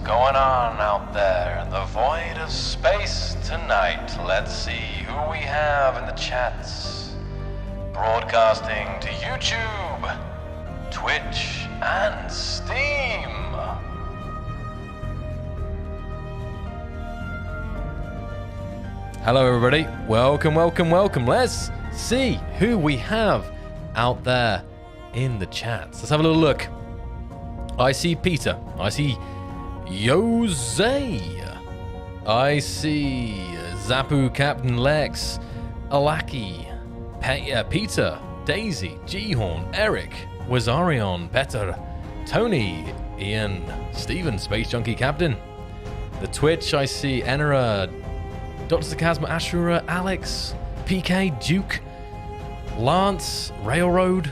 going on out there in the void of space tonight? Let's see who we have in the chats. Broadcasting to YouTube, Twitch, and Steam. Hello everybody, welcome. Let's see who we have out there in the chats. Let's have a little look. I see Peter. I see Jose. I see Zapu, Captain Lex, Alaki, Peter, Daisy, G-Horn, Eric, Wazarion, Petter, Tony, Ian, Steven, Space Junkie Captain. The Twitch, I see Enera, Dr. Sarcasma, Ashura, Alex, PK, Duke, Lance, Railroad,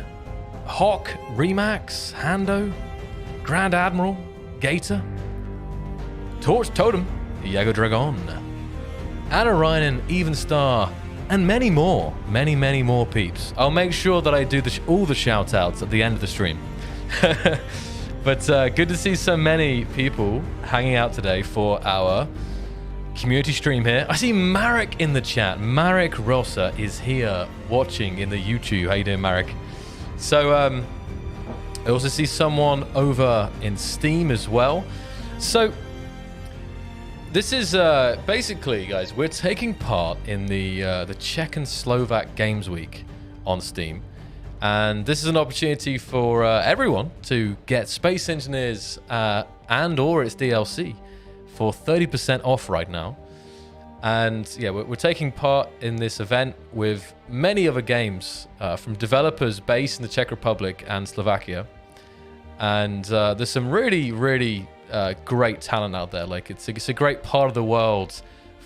Hawk, Remax, Hando, Grand Admiral, Gator, Torch Totem, Iago Dragon, Anna Ryan, Even Star, and many more peeps. I'll make sure that I do all the shout outs at the end of the stream. But good to see so many people hanging out today for our community stream here. I see Marek in the chat. Marek Rossa is here watching in the YouTube. How you doing, Marek? So I also see someone over in Steam as well. So this is basically, guys, we're taking part in the Czech and Slovak Games Week on Steam, and this is an opportunity for everyone to get Space Engineers and/or its DLC for 30% off right now. And yeah, we're taking part in this event with many other games from developers based in the Czech Republic and Slovakia. And there's some really great talent out there. Like it's a great part of the world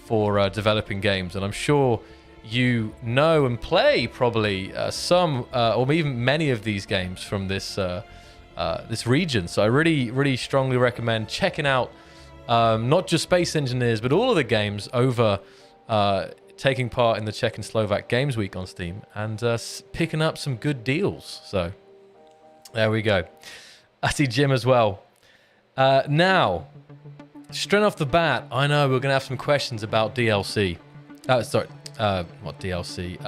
for developing games. And I'm sure you know and play probably some or even many of these games from this region. So I really strongly recommend checking out not just Space Engineers, but all of the games over taking part in the Czech and Slovak Games Week on Steam and picking up some good deals. So there we go. I see Jim as well. Now, straight off the bat, I know we're going to have some questions about DLC. Sorry, what DLC?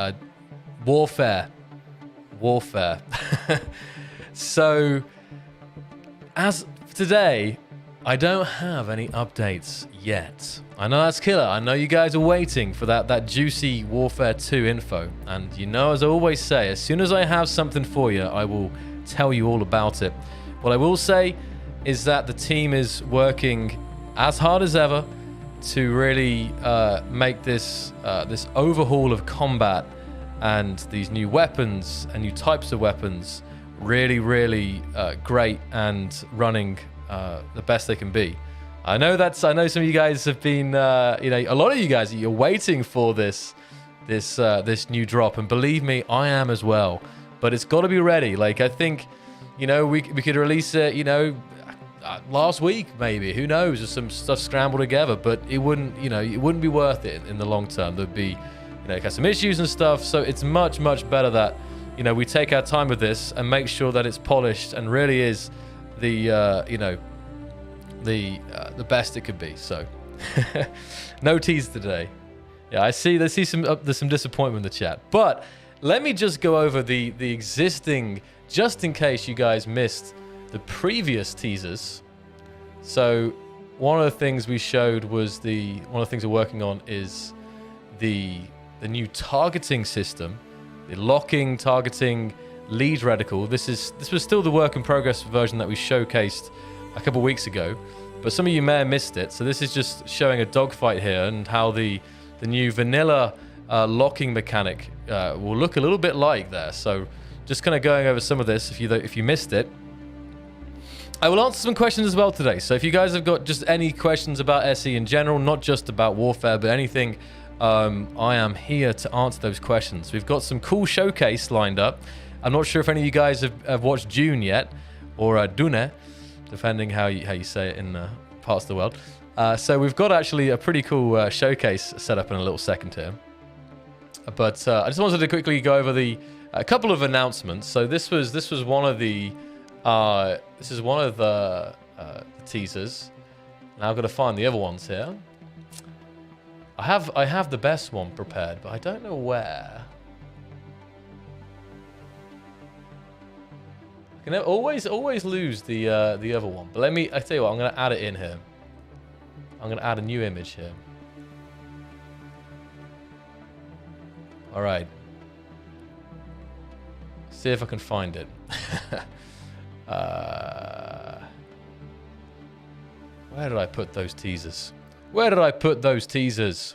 Warfare. So, as today, I don't have any updates yet. I know that's killer. I know you guys are waiting for that juicy Warfare 2 info. And you know, as I always say, as soon as I have something for you, I will tell you all about it. What I will say is that the team is working as hard as ever to really make this overhaul of combat and these new weapons and new types of weapons really great and running the best they can be. I know some of you guys have been, a lot of you guys, you're waiting for this new drop, and believe me, I am as well. But it's got to be ready. Like I think, we could release it, last week maybe. Who knows? There's some stuff scrambled together, but it wouldn't be worth it in the long term. There'd be, some issues and stuff. So it's much better that, we take our time with this and make sure that it's polished and really is the best it could be. So no tease today. Yeah, there's some disappointment in the chat, but let me just go over the existing, just in case you guys missed the previous teasers. So one of the things we showed was one of the things we're working on is the new targeting system, the locking targeting lead reticle. This was still the work in progress version that we showcased a couple weeks ago, but some of you may have missed it. So this is just showing a dogfight here and how the new vanilla locking mechanic will look a little bit like there. So just kind of going over some of this if you missed it. I will answer some questions as well today. So if you guys have got just any questions about SE in general, not just about Warfare, but anything, I am here to answer those questions. We've got some cool showcase lined up. I'm not sure if any of you guys have watched Dune yet, or Dune, depending how you say it in parts of the world. So we've got actually a pretty cool showcase set up in a little second here. But I just wanted to quickly go over a couple of announcements. So this was one of the teasers. Now I've got to find the other ones here. I have the best one prepared, but I don't know where. I can always lose the other one. But I tell you what, I'm going to add it in here. I'm going to add a new image here. All right. See if I can find it. Where did I put those teasers? Where did I put those teasers?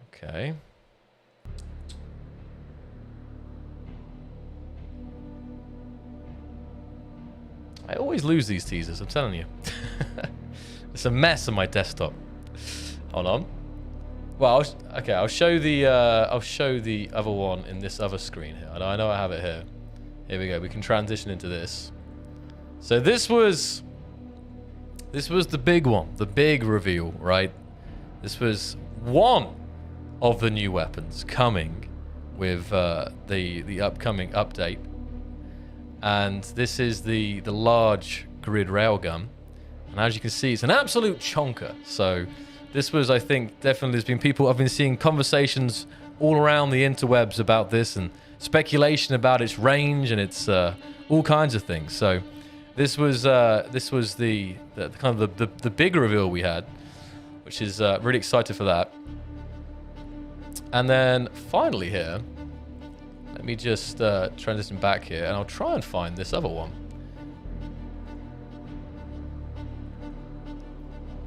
Okay. I always lose these teasers, I'm telling you. It's a mess on my desktop. Hold on. Well, I'll show the other one in this other screen here. I know I have it here. Here we go. We can transition into this. So this was the big one, the big reveal, right? This was one of the new weapons coming with the upcoming update, and this is the large grid railgun. And as you can see, it's an absolute chonker. So this was, I think, definitely there's been people, I've been seeing conversations all around the interwebs about this and speculation about its range and its all kinds of things. So this was the kind of the big reveal we had, which is really excited for that. And then finally here, let me just transition back here, and I'll try and find this other one.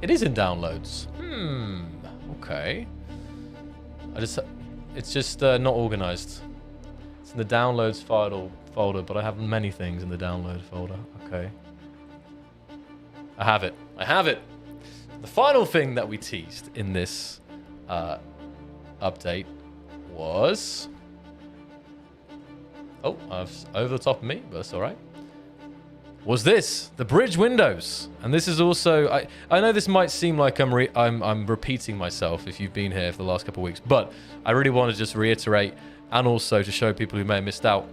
It is in downloads. Okay. It's just not organized. It's in the downloads folder, but I have many things in the download folder. Okay. I have it. The final thing that we teased in this update was... Oh, over the top of me, but that's all right. Was this the bridge windows? And this is also, I know this might seem like I'm repeating myself if you've been here for the last couple of weeks, but I really want to just reiterate and also to show people who may have missed out.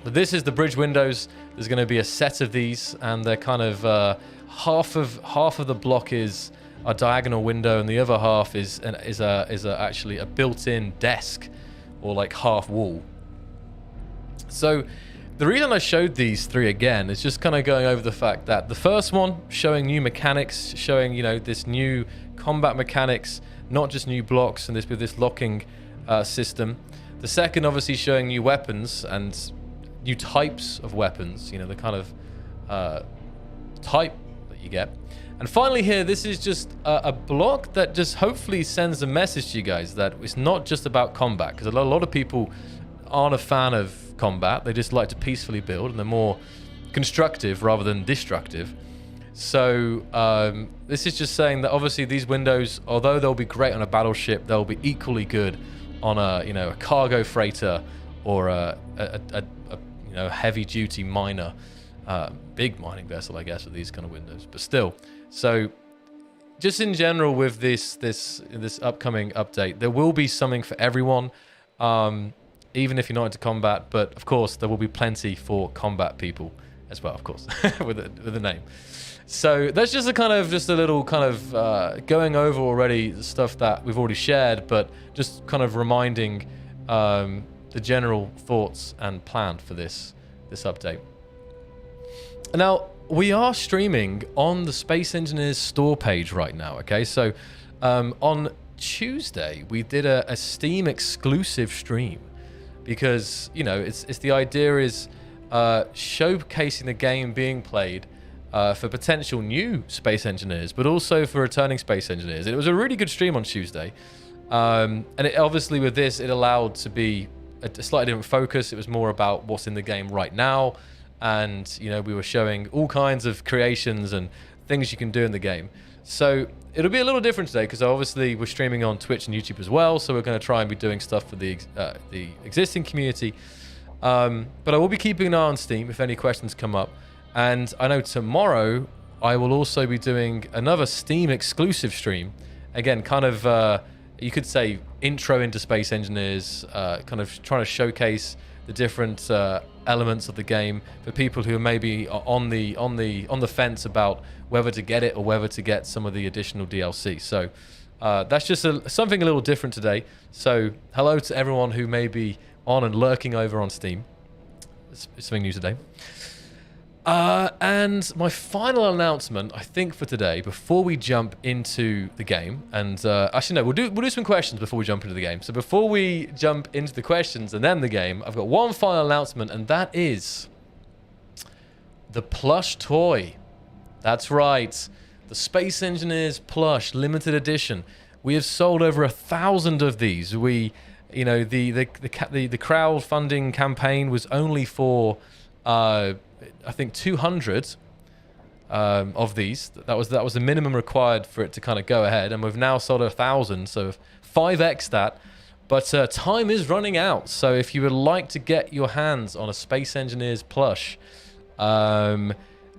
But this is the bridge windows. There's going to be a set of these, and they're kind of half of the block is a diagonal window, and the other half is actually a built-in desk or like half wall. So the reason I showed these three again is just kind of going over the fact that the first one showing new mechanics, showing, you know, this new combat mechanics, not just new blocks and with this locking system. The second obviously showing new weapons and new types of weapons, you know, the kind of type that you get. And finally here, this is just a block that just hopefully sends a message to you guys that it's not just about combat, because a lot of people aren't a fan of combat. They just like to peacefully build, and they're more constructive rather than destructive. So this is just saying that obviously these windows, although they'll be great on a battleship, they'll be equally good on a cargo freighter or a heavy duty miner, big mining vessel, I guess, with these kind of windows. But still, so just in general with this upcoming update, there will be something for everyone. Even if you're not into combat, but of course there will be plenty for combat people as well, of course, with the name. So that's just a little kind of going over already the stuff that we've already shared, but just kind of reminding the general thoughts and plan for this update. Now we are streaming on the Space Engineers store page right now. Okay, so on Tuesday we did a Steam exclusive stream. Because, you know, it's the idea is showcasing the game being played for potential new space engineers, but also for returning space engineers. And it was a really good stream on Tuesday. And it, obviously with this, it allowed to be a slightly different focus. It was more about what's in the game right now. And, you know, we were showing all kinds of creations and things you can do in the game. So it'll be a little different today because obviously we're streaming on Twitch and YouTube as well. So we're going to try and be doing stuff for the existing community. But I will be keeping an eye on Steam if any questions come up. And I know tomorrow I will also be doing another Steam exclusive stream. Again, kind of, you could say intro into Space Engineers, kind of trying to showcase the different elements of the game for people who are maybe on the fence about whether to get it or whether to get some of the additional DLC. So that's just something a little different today. So hello to everyone who may be on and lurking over on Steam. It's something new today. And my final announcement, I think, for today, before we jump into the game, and actually no, we'll do some questions before we jump into the game. So before we jump into the questions and then the game, I've got one final announcement, and that is the Plush toy. That's right, the Space Engineers Plush limited edition. We have sold over 1,000 of these. The crowdfunding campaign was only for I think 200 of these. That was the minimum required for it to kind of go ahead, and we've now sold 1,000, so 5x that. But time is running out, so if you would like to get your hands on a Space Engineers plush, I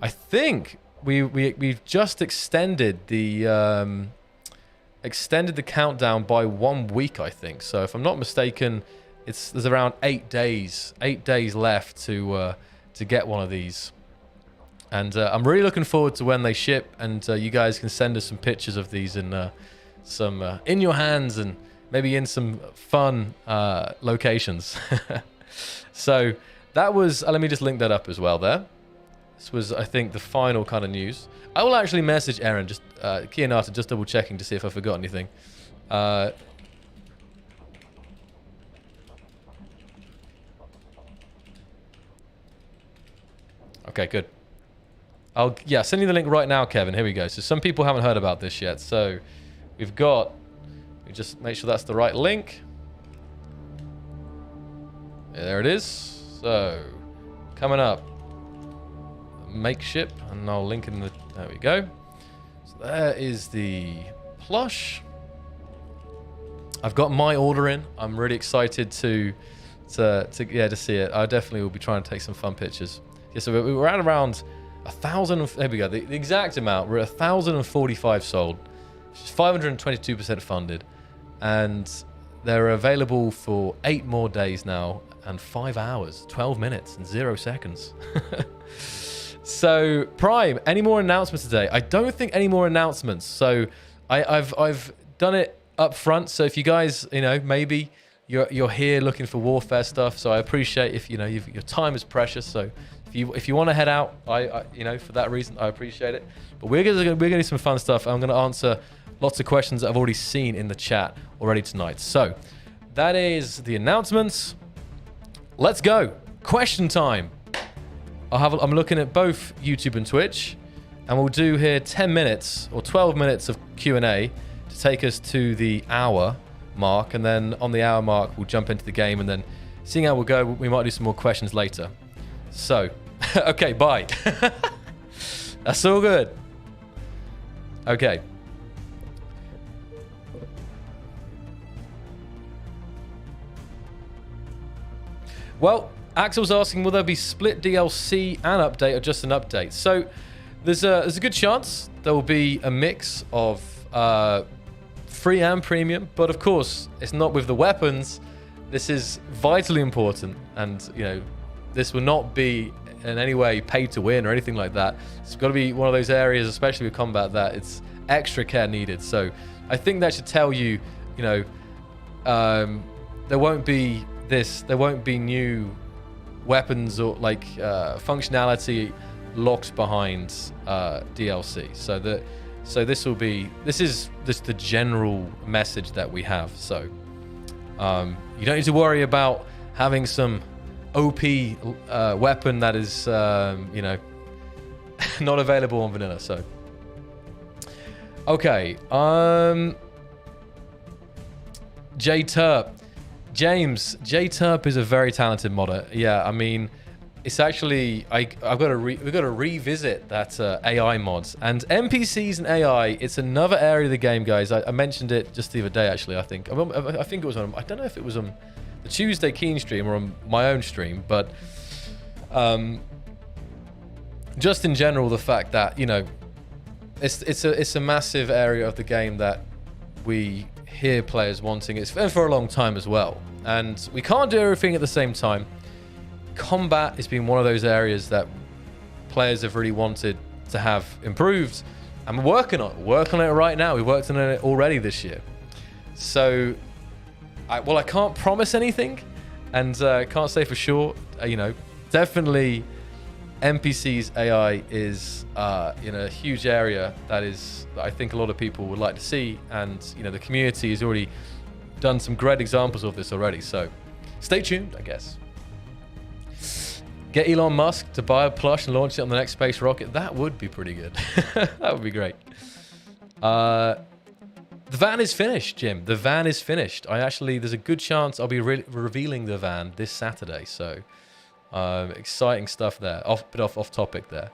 think we've just extended the countdown by 1 week, I think. So if I'm not mistaken, there's around 8 days left to get one of these, and I'm really looking forward to when they ship, and you guys can send us some pictures of these in some in your hands and maybe in some fun locations. So that was let me just link that up as well there. This was, I think, the final kind of news. I will actually message Aaron, just Kianata, just double checking to see if I forgot anything. Okay, good. I'll send you the link right now, Kevin. Here we go. So some people haven't heard about this yet. So we've got, we just make sure that's the right link. Yeah, there it is. So coming up, make ship, and I'll link in the, there we go. So there is the plush. I've got my order in. I'm really excited to see it. I definitely will be trying to take some fun pictures. Yeah, so we're at around 1,000. There we go. The exact amount. We're at 1,045 sold, which is 522% funded, and they're available for 8 more days now and 5 hours, 12 minutes, and 0 seconds. So Prime, any more announcements today? I don't think any more announcements. So I've done it up front. So if you guys, maybe you're here looking for warfare stuff. So I appreciate if your time is precious. So if you want to head out, I for that reason, I appreciate it. But we're gonna do some fun stuff. I'm gonna answer lots of questions that I've already seen in the chat already tonight. So that is the announcements. Let's go. Question time. I'm looking at both YouTube and Twitch, and we'll do here 10 minutes or 12 minutes of Q&A to take us to the hour mark, and then on the hour mark we'll jump into the game, and then seeing how we'll go, we might do some more questions later. So, okay, bye. That's all good. Okay. Well, Axel's asking, will there be split DLC and update or just an update? So there's a good chance there will be a mix of free and premium, but of course it's not with the weapons. This is vitally important, and this will not be in any way pay to win or anything like that. It's got to be one of those areas, especially with combat, that it's extra care needed. So I think that should tell you, there won't be new weapons or functionality locked behind DLC. So this is just the general message that we have. So you don't need to worry about having some OP weapon that is not available on vanilla. So okay, James J Turp is a very talented modder. Yeah, I mean, it's actually we've got to revisit that AI mods and NPCs and AI. It's another area of the game, guys. I mentioned it just the other day, actually. I think it was on. I don't know if it was on the Tuesday Keen stream or on my own stream, but just in general, the fact that it's a massive area of the game that we hear players wanting. It's been for a long time as well, and we can't do everything at the same time. combat has been one of those areas that players have really wanted to have improved, and we're working on it right now. We worked on it already this year. So, I can't promise anything, and can't say for sure. Definitely NPCs AI is in a huge area that I think a lot of people would like to see, and the community has already done some great examples of this already. So, stay tuned, I guess. Get Elon Musk to buy a plush and launch it on the next space rocket. That would be pretty good. That would be great. The van is finished, Jim. The van is finished. There's a good chance I'll be revealing the van this Saturday. So, exciting stuff there. Off topic there.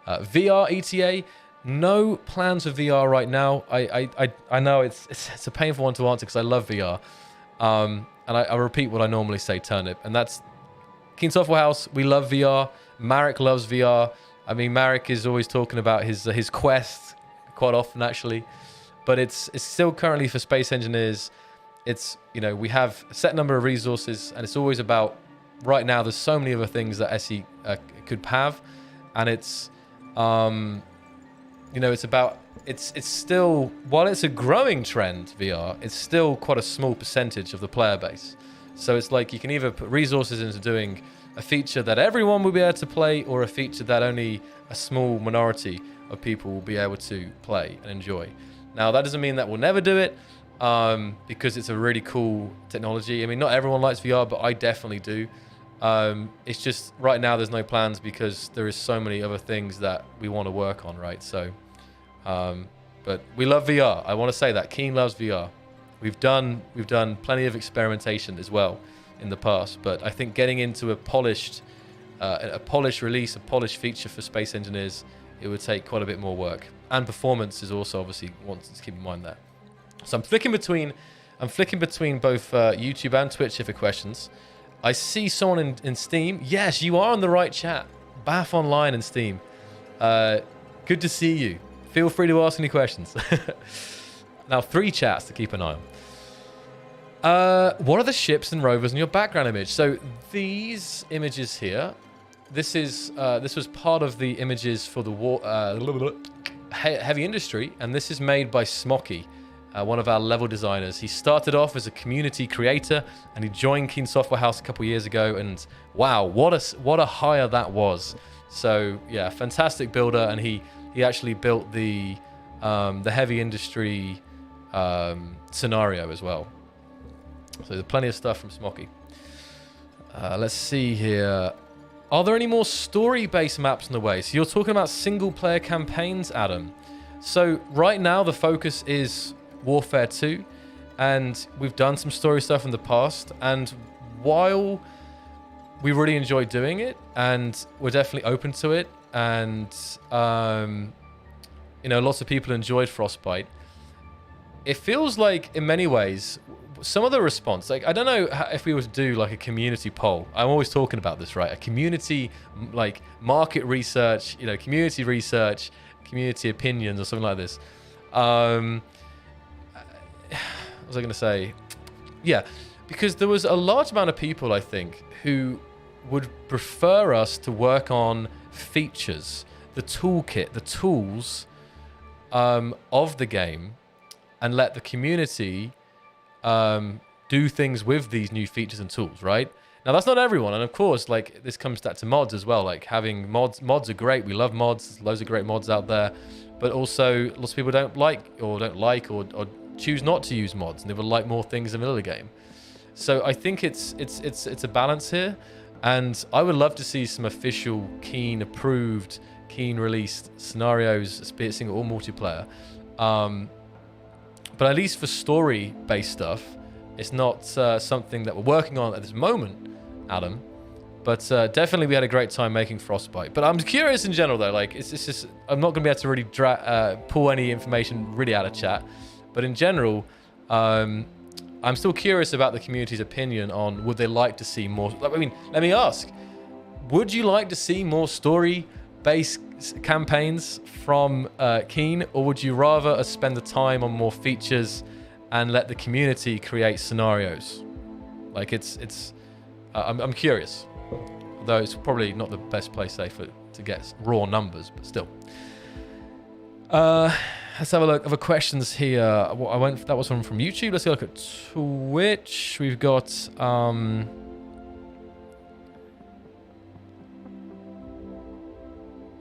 VR ETA. No plans for VR right now. I know it's a painful one to answer because I love VR. And I repeat what I normally say, Turnip, and that's Keen Software House. We love VR. Marek loves VR. I mean, Marek is always talking about his quest quite often, actually. But it's still currently for space engineers. It's we have a set number of resources, and it's always about right now. There's so many other things that SE could have, and it's it's still, while it's a growing trend, VR, it's still quite a small percentage of the player base. So it's like you can either put resources into doing a feature that everyone will be able to play, or a feature that only a small minority of people will be able to play and enjoy. Now, that doesn't mean that we'll never do it, because it's a really cool technology. I mean, not everyone likes VR, but I definitely do. It's just right now there's no plans because there is so many other things that we want to work on, right? So, but we love VR. I want to say that Keen loves VR. We've done plenty of experimentation as well in the past, but I think getting into a polished release, a polished feature for space engineers, it would take quite a bit more work. And performance is also obviously one to keep in mind there. So I'm flicking between both YouTube and Twitch here for questions. I see someone in Steam. Yes, you are on the right chat. Bath Online in Steam. Good to see you. Feel free to ask any questions. Now, 3 chats to keep an eye on. What are the ships and rovers in your background image? So these images here, this was part of the images for the war, heavy industry, and this is made by Xocliw, one of our level designers. He started off as a community creator, and he joined Keen Software House a couple years ago, and wow, what a hire that was. So yeah, fantastic builder, and he actually built the heavy industry scenario as well. So there's plenty of stuff from Xocliw. Let's see here. Are there any more story-based maps in the way? So you're talking about single-player campaigns, Adam. So right now the focus is Warfare 2, and we've done some story stuff in the past, and while we really enjoy doing it, and we're definitely open to it, and lots of people enjoyed Frostbite, it feels like in many ways some of the response, like I don't know if we were to do like a community poll. I'm always talking about this, right? A community like market research, community research, community opinions or something like this. What was I going to say? Yeah, because there was a large amount of people, I think, who would prefer us to work on features, the toolkit, the tools of the game, and let the community do things with these new features and tools, right? Now, that's not everyone. And of course, like this comes back to mods as well. Like having mods are great. We love mods. There's loads of great mods out there. But also lots of people don't like or choose not to use mods, and they would like more things in the middle of the game. So I think it's a balance here. And I would love to see some official Keen approved, Keen released scenarios, be it single or multiplayer. But at least for story-based stuff, it's not something that we're working on at this moment, Adam. But definitely we had a great time making Frostbite. But I'm curious in general, though. Like, it's just, I'm not going to be able to really pull any information really out of chat. But in general, I'm still curious about the community's opinion on would they like to see more. I mean, let me ask. Would you like to see more story-based campaigns from Keen, or would you rather spend the time on more features and let the community create scenarios? Like I'm curious. though it's probably not the best place to get raw numbers, but still. Let's have a look. Other questions here. That was from YouTube. Let's go look at Twitch. We've got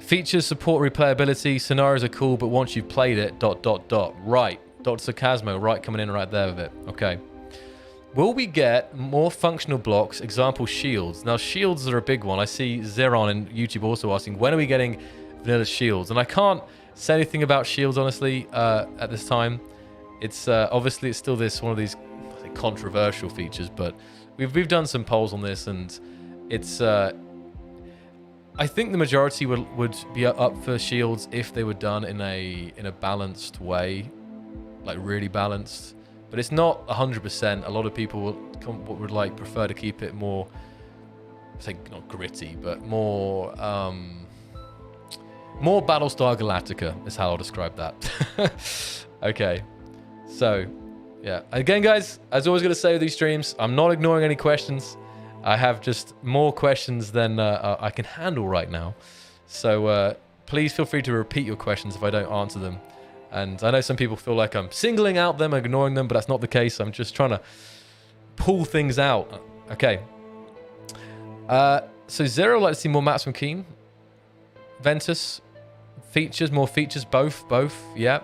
features support replayability. Scenarios are cool, but once you've played it, ... Right. Dr. Sarcasmo, right, coming in right there with it. Okay. Will we get more functional blocks, example shields? Now, shields are a big one. I see Zeron in YouTube also asking, when are we getting vanilla shields? And I can't say anything about shields, honestly, at this time. It's obviously it's still one of these controversial features, but we've done some polls on this, and it's I think the majority would be up for shields if they were done in a balanced way, like really balanced. But it's not 100%. A lot of people would prefer to keep it more, say not gritty, but more Battlestar Galactica is how I'll describe that. Okay, so yeah. Again, guys, as always, going to say with these streams, I'm not ignoring any questions. I have just more questions than I can handle right now. So please feel free to repeat your questions if I don't answer them. And I know some people feel like I'm singling out them, ignoring them, but that's not the case. I'm just trying to pull things out. Okay. So Zero, like to see more maps from Keen. Ventus, features, more features, both, yeah.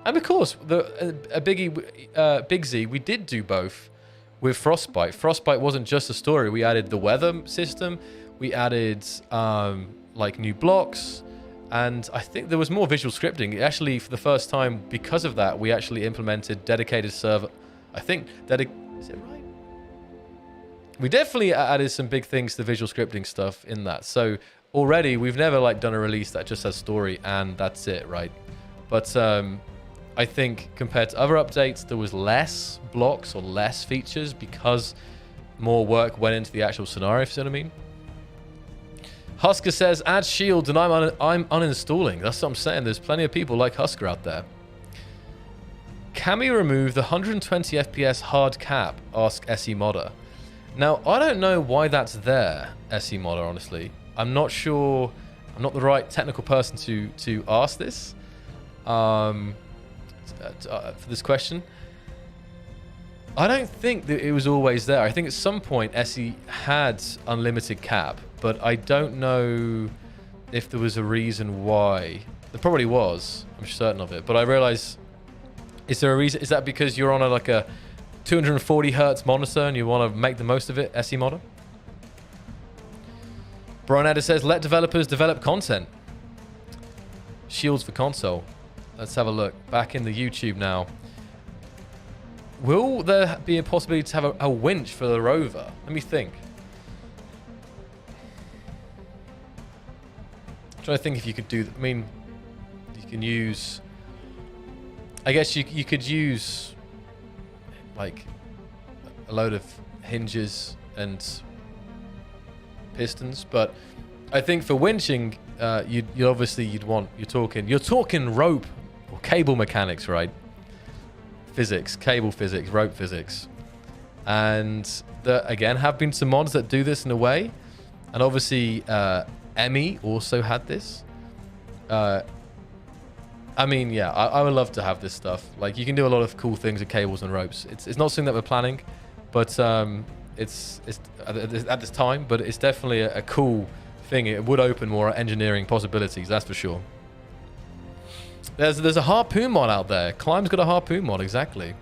And of course, Big Z, we did do both with Frostbite. Frostbite wasn't just a story. We added the weather system. We added new blocks. And I think there was more visual scripting. Actually, for the first time, because of that, we actually implemented dedicated server. I think, is it right? We definitely added some big things to the visual scripting stuff in that. So already, we've never done a release that just has story and that's it, right? But I think compared to other updates, there was less blocks or less features because more work went into the actual scenario, if you know what I mean. Husker says, add shields, and I'm uninstalling. That's what I'm saying. There's plenty of people like Husker out there. Can we remove the 120 FPS hard cap? Ask SE Modder. Now, I don't know why that's there, SE Modder, honestly. I'm not sure. I'm not the right technical person to ask this for this question. I don't think that it was always there. I think at some point SE had unlimited cap, but I don't know if there was a reason why. There probably was. I'm certain of it. But I realize, is there a reason? Is that because you're on a 240 hertz monitor and you want to make the most of it, SE Modder? Bronada says, let developers develop content. Shields for console. Let's have a look. Back in the YouTube now. Will there be a possibility to have a winch for the rover? Let me think. I'm trying to think if you could do... I mean, you can use... I guess you could use a load of hinges and pistons, but I think for winching, you're talking rope or cable mechanics, right? Physics, cable physics, rope physics. And there, again, have been some mods that do this in a way. And obviously, Emmy also had this. I mean, yeah, I would love to have this stuff. You can do a lot of cool things with cables and ropes. It's not something that we're planning, but it's at this time, but it's definitely a cool thing. It would open more engineering possibilities, that's for sure. There's a harpoon mod out there. Climb's got a harpoon mod, exactly.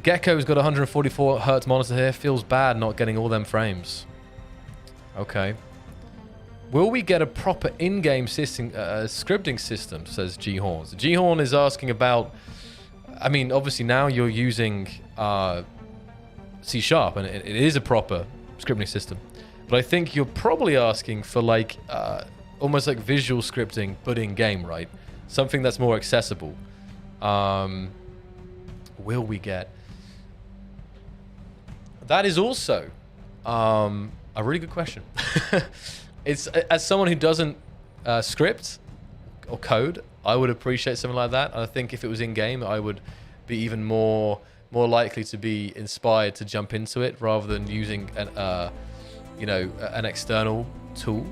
Gecko's got 144 hertz monitor here. Feels bad not getting all them frames. Okay. Will we get a proper in-game scripting system, says G-Horns. G-Horn is asking about... I mean, obviously now you're using C#, and it is a proper scripting system. But I think you're probably asking for almost like visual scripting, but in-game, right? Something that's more accessible. Will we get... That is also a really good question. It's as someone who doesn't script or code, I would appreciate something like that. And I think if it was in-game, I would be even more likely to be inspired to jump into it rather than using you know, an external tool.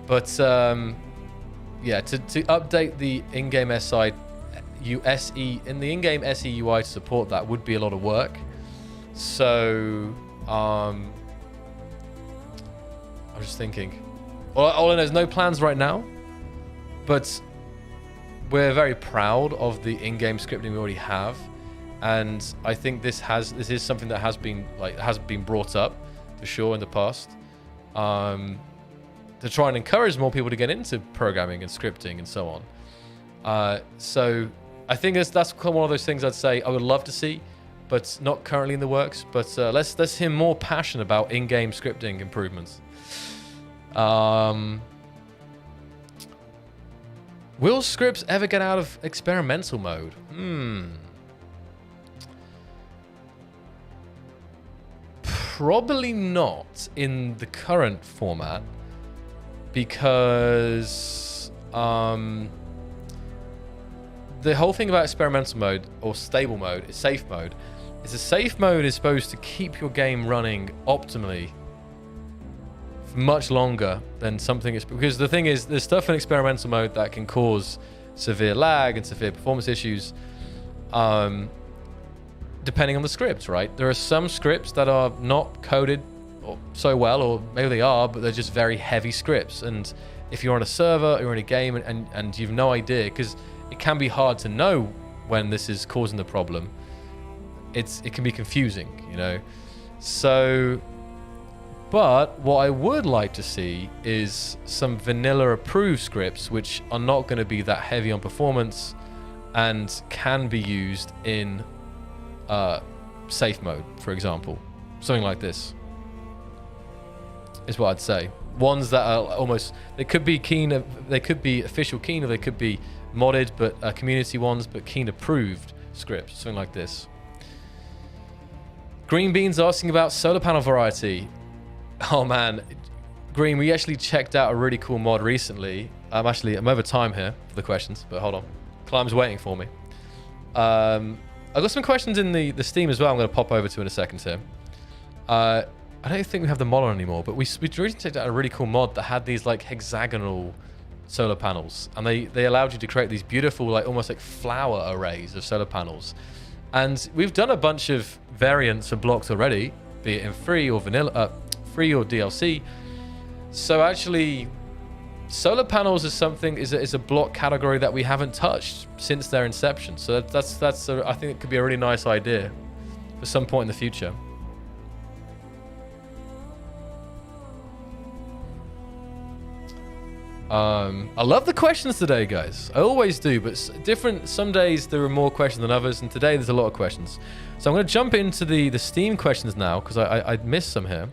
But yeah, to update the in-game SE in the in-game SE UI to support that would be a lot of work. So I'm just thinking. All I know is no plans right now, but we're very proud of the in-game scripting we already have, and I think this is something that has been brought up for sure in the past, to try and encourage more people to get into programming and scripting and so on. So I think that's one of those things I'd say I would love to see, but not currently in the works. But let's hear more passion about in-game scripting improvements. Will scripts ever get out of experimental mode? Probably not in the current format, because the whole thing about experimental mode or stable mode is safe mode. Is a safe mode is supposed to keep your game running optimally for much longer than something is, because the thing is, there's stuff in experimental mode that can cause severe lag and severe performance issues, depending on the script, right? There are some scripts that are not coded so well, or maybe they are, but they're just very heavy scripts. And if you're on a server or in a game and you've no idea, because it can be hard to know when this is causing the problem, it can be confusing, you know. So, but what I would like to see is some vanilla approved scripts which are not going to be that heavy on performance and can be used in safe mode, for example. Something like this is what I'd say. Ones that are almost, they could be keen, they could be official keen, or they could be modded, but community ones, but keen approved scripts, something like this. Green Beans asking about solar panel variety. Oh man, Green, we actually checked out a really cool mod recently. I'm over time here for the questions, but hold on. Climb's waiting for me. I've got some questions in the Steam as well. I'm going to pop over to in a second here. I don't think we have the mod on anymore, but we recently checked out a really cool mod that had these like hexagonal solar panels, and they allowed you to create these beautiful, like almost like flower arrays of solar panels. And we've done a bunch of variants of blocks already, be it in free or vanilla, free or DLC. So actually, solar panels is a block category that we haven't touched since their inception. So I think it could be a really nice idea for some point in the future. I love the questions today, guys. I always do, but some days there are more questions than others, and today there's a lot of questions. So I'm going to jump into the Steam questions now, because I missed some here.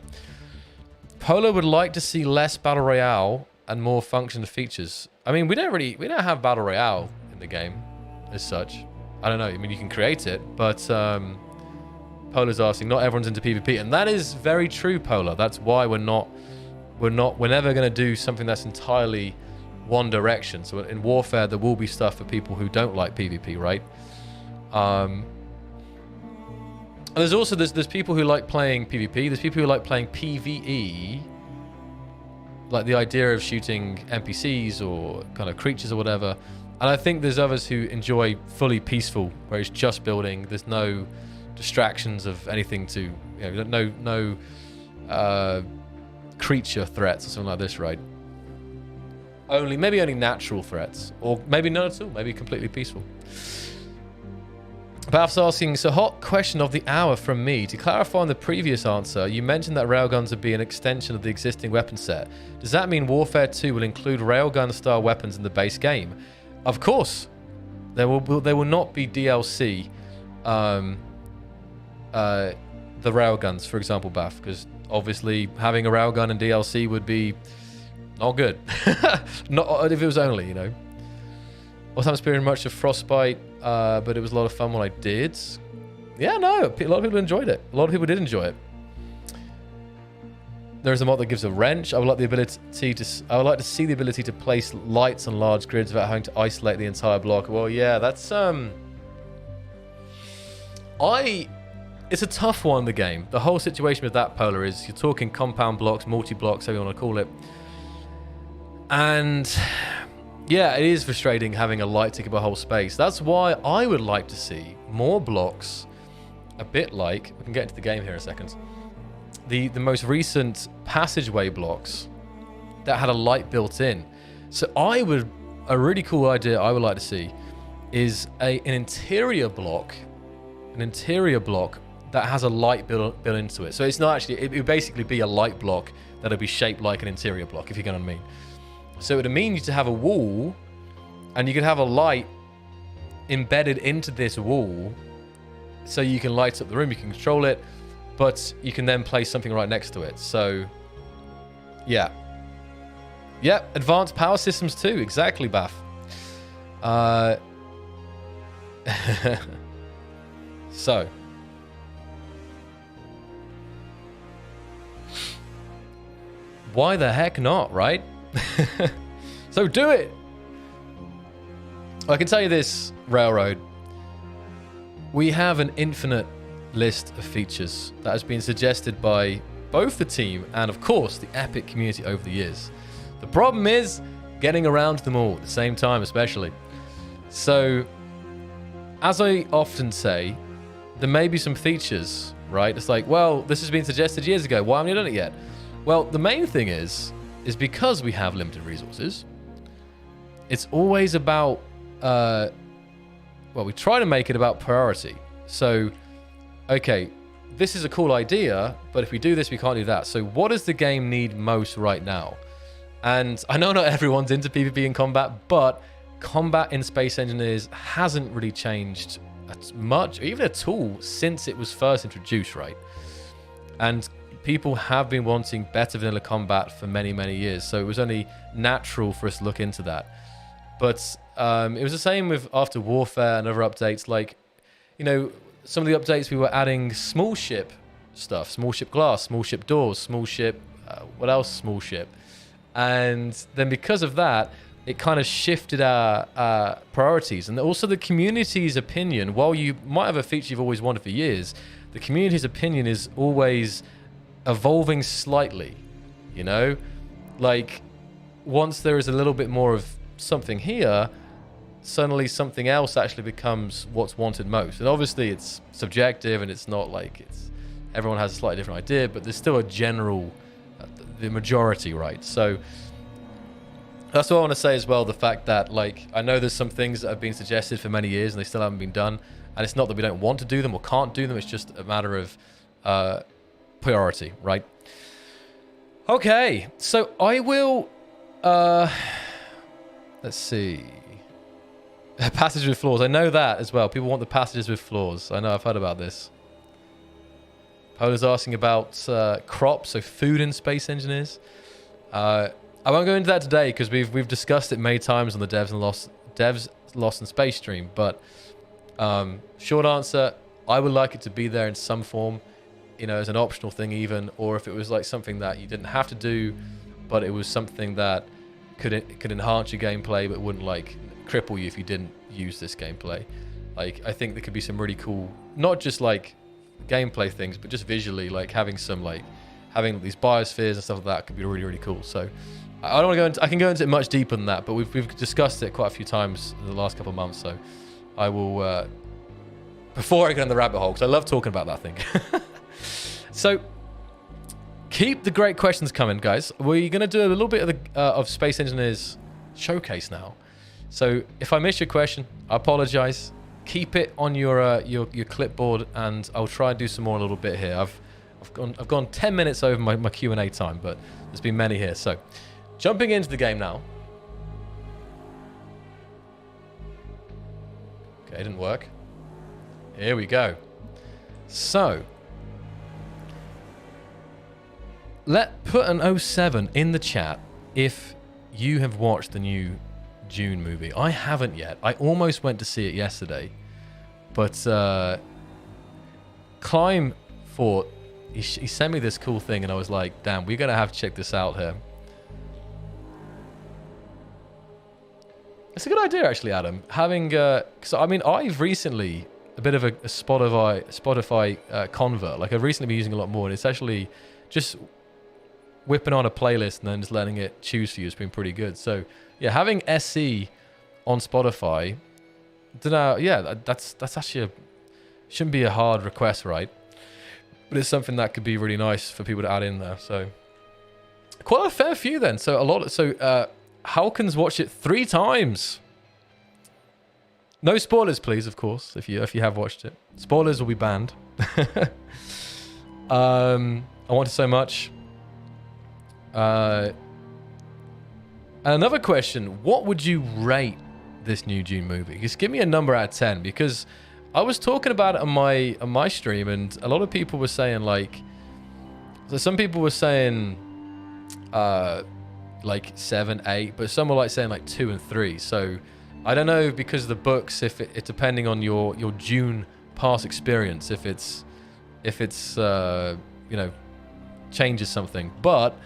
Polo would like to see less Battle Royale and more function and features. I mean, we don't have Battle Royale in the game as such. I don't know. I mean, you can create it, but Polo's asking, not everyone's into PvP, and that is very true, Polo. That's why we're never going to do something that's entirely one direction. So in Warfare, there will be stuff for people who don't like PvP, right? And there's also there's people who like playing PvP. There's people who like playing PvE, like the idea of shooting NPCs or kind of creatures or whatever. And I think there's others who enjoy fully peaceful, where it's just building. There's no distractions of anything to, you know, no creature threats or something like this, right? Maybe only natural threats, or maybe none at all, maybe completely peaceful. Baf's asking, so hot question of the hour from me. To clarify on the previous answer, you mentioned that railguns would be an extension of the existing weapon set. Does that mean Warfare 2 will include railgun-style weapons in the base game? Of course. There will not be DLC. The railguns, for example, Baf, because obviously having a railgun in DLC would be not good. Not if it was only, you know. Wasn't experiencing much of Frostbite, but it was a lot of fun when I did. Yeah, no, a lot of people enjoyed it. A lot of people did enjoy it. There is a mod that gives a wrench. I would like to see the ability to place lights on large grids without having to isolate the entire block. Well, yeah, that's it's a tough one, the game. The whole situation with that Polar is you're talking compound blocks, multi-blocks, however you want to call it. And yeah, it is frustrating having a light take up a whole space. That's why I would like to see more blocks, a bit like, we can get into the game here in a second, the most recent passageway blocks that had a light built in. So a really cool idea I would like to see is an interior block that has a light built into it. So it's not actually, it would basically be a light block that would be shaped like an interior block, if you get what I mean. So it would mean you to have a wall, and you could have a light embedded into this wall, so you can light up the room, you can control it, but you can then place something right next to it. So, yeah. Yep, advanced power systems too, exactly, Bath. So. Why the heck not, right? So do it! I can tell you this, Railroad. We have an infinite list of features that has been suggested by both the team and, of course, the Epic community over the years. The problem is getting around to them all at the same time, especially. So, as I often say, there may be some features, right? It's like, well, this has been suggested years ago. Why haven't you done it yet? Well, the main thing is because we have limited resources, it's always about, we try to make it about priority. So, okay, this is a cool idea, but if we do this, we can't do that. So what does the game need most right now? And I know not everyone's into PvP and combat, but combat in Space Engineers hasn't really changed as much, or even at all, since it was first introduced, right? And people have been wanting better vanilla combat for many, many years, so it was only natural for us to look into that. But it was the same with after Warfare and other updates, like, you know, some of the updates we were adding small ship stuff, small ship glass, small ship doors, small ship, what else? Small ship. And then because of that, it kind of shifted our priorities. And also the community's opinion, while you might have a feature you've always wanted for years, the community's opinion is always evolving slightly, you know? Like, once there is a little bit more of something here, suddenly something else actually becomes what's wanted most. And obviously it's subjective, and it's not like it's everyone has a slightly different idea, but there's still a general, the majority, right? So that's what I want to say as well, the fact that, like, I know there's some things that have been suggested for many years and they still haven't been done, and it's not that we don't want to do them or can't do them, it's just a matter of priority, right? Okay, so I will let's see. Passages with floors. I know that as well. People want the passages with floors. I know, I've heard about this. Polar's asking about crops, so food in Space Engineers. I won't go into that today because we've discussed it many times on the Devs Lost in Space stream. But short answer, I would like it to be there in some form, you know, as an optional thing even, or if it was like something that you didn't have to do, but it was something that could enhance your gameplay, but wouldn't like cripple you if you didn't use this gameplay. Like, I think there could be some really cool, not just like gameplay things, but just visually, like having some, like having these biospheres and stuff like that could be really, really cool. So I don't want to go into, I can go into it much deeper than that, but we've discussed it quite a few times in the last couple of months. So I will, before I get in the rabbit hole, because I love talking about that thing. So keep the great questions coming, guys. We're going to do a little bit of the of Space Engineers showcase now. So if I miss your question, I apologize. Keep it on your clipboard, and I'll try and do some more a little bit here. I've gone 10 minutes over my Q&A time, but there's been many here. So jumping into the game now. Okay, it didn't work. Here we go. So put an 07 in the chat if you have watched the new Dune movie. I haven't yet. I almost went to see it yesterday, but Climb thought he sent me this cool thing, and I was like, damn, we're gonna have to check this out here. It's a good idea, actually, Adam. Having, because I mean, I've recently a bit of a Spotify convert. Like I've recently been using a lot more, and it's actually just whipping on a playlist and then just letting it choose for you has been pretty good. So yeah, having SE on Spotify, don't know. Yeah, that's actually shouldn't be a hard request, right? But it's something that could be really nice for people to add in there. So quite a fair few then. So a lot. So Halkin's watched it 3 times. No spoilers, please. Of course, if you have watched it, spoilers will be banned. I want it so much. And another question: what would you rate this new Dune movie? Just give me a number out of 10, because I was talking about it on my stream, and a lot of people were saying like, so some people were saying like 7, 8, but some were like saying like 2 and 3. So I don't know, because of the books, if it's depending on your Dune past experience, if it's you know, changes something. But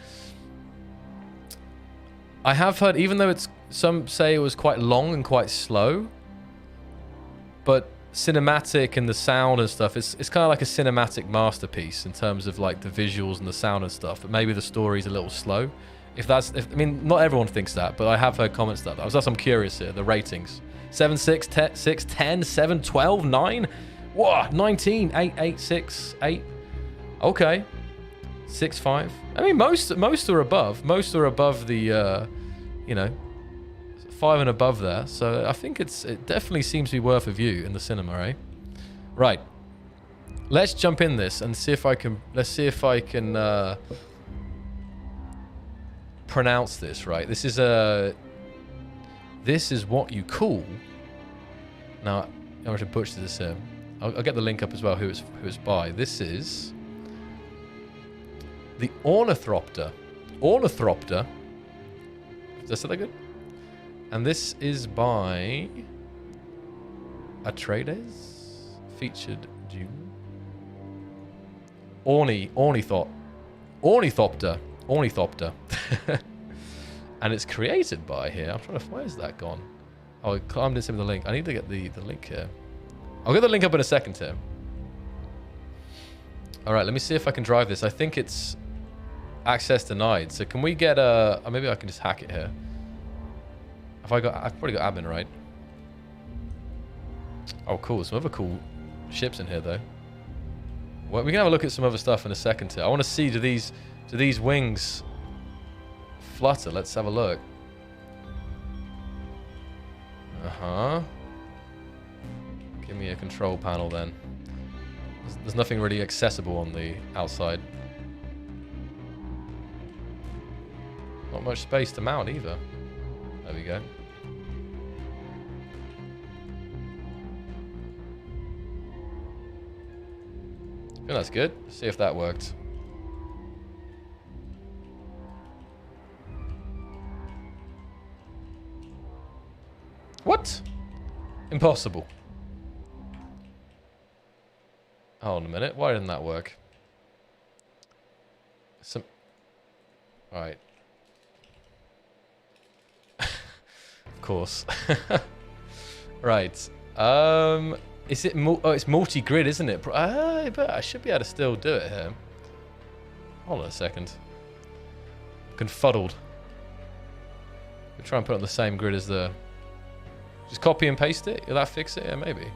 I have heard, even though some say it was quite long and quite slow, but cinematic and the sound and stuff, it's kind of like a cinematic masterpiece in terms of like the visuals and the sound and stuff. But maybe the story's a little slow. I mean, not everyone thinks that, but I have heard comments that. I'm curious here. The ratings: 7, 6, 10, 6, 10, 7, 12, 9. Whoa, 19, 8, 8, 6, 8. Okay, 6, 5. I mean, most are above. Most are above the, you know, 5 and above there. So I think it definitely seems to be worth a view in the cinema, eh? Right. Let's jump in this and see if I can. Let's see if I can pronounce this right. This is what you call. Now I'm going to butcher this here. I'll get the link up as well. Who it's by. This is the Ornithopter. Ornithopter. Did I say that good? And this is by Atreides, featured Dune. Ornithopter. And it's created by here. I'm trying to, where's that gone? Oh, I climbed in some of the link. I need to get the link here. I'll get the link up in a second here. All right, let me see if I can drive this. I think it's access denied. So can we get maybe I can just hack it here. I've probably got admin, right? Oh, cool. Some other cool ships in here, though. Well, we can have a look at some other stuff in a second here. I want to see, do these wings flutter? Let's have a look. Uh-huh. Give me a control panel then. There's nothing really accessible on the outside. Not much space to mount either. There we go. I think that's good. Let's see if that worked. What? Impossible. Hold on a minute. Why didn't that work? Alright. Of course. Right. Is it it's multi-grid, isn't it? But I should be able to still do it here. Hold on a second. Confuddled. We'll try and put it on the same grid as the... Just copy and paste it? Will that fix it? Yeah, maybe.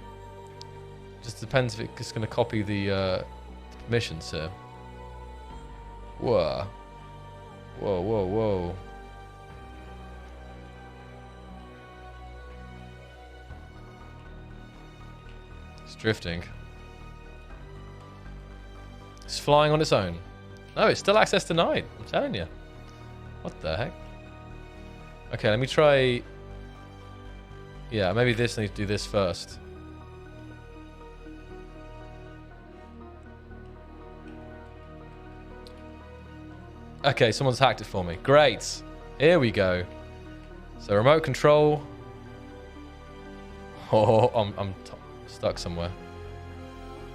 Just depends if it's going to copy the permissions here. Whoa. Whoa, whoa, whoa. It's drifting. It's flying on its own. No, it's still access denied. I'm telling you. What the heck? Okay, let me try... Yeah, maybe this needs to do this first. Okay, someone's hacked it for me. Great. Here we go. So remote control. Oh, I'm stuck somewhere.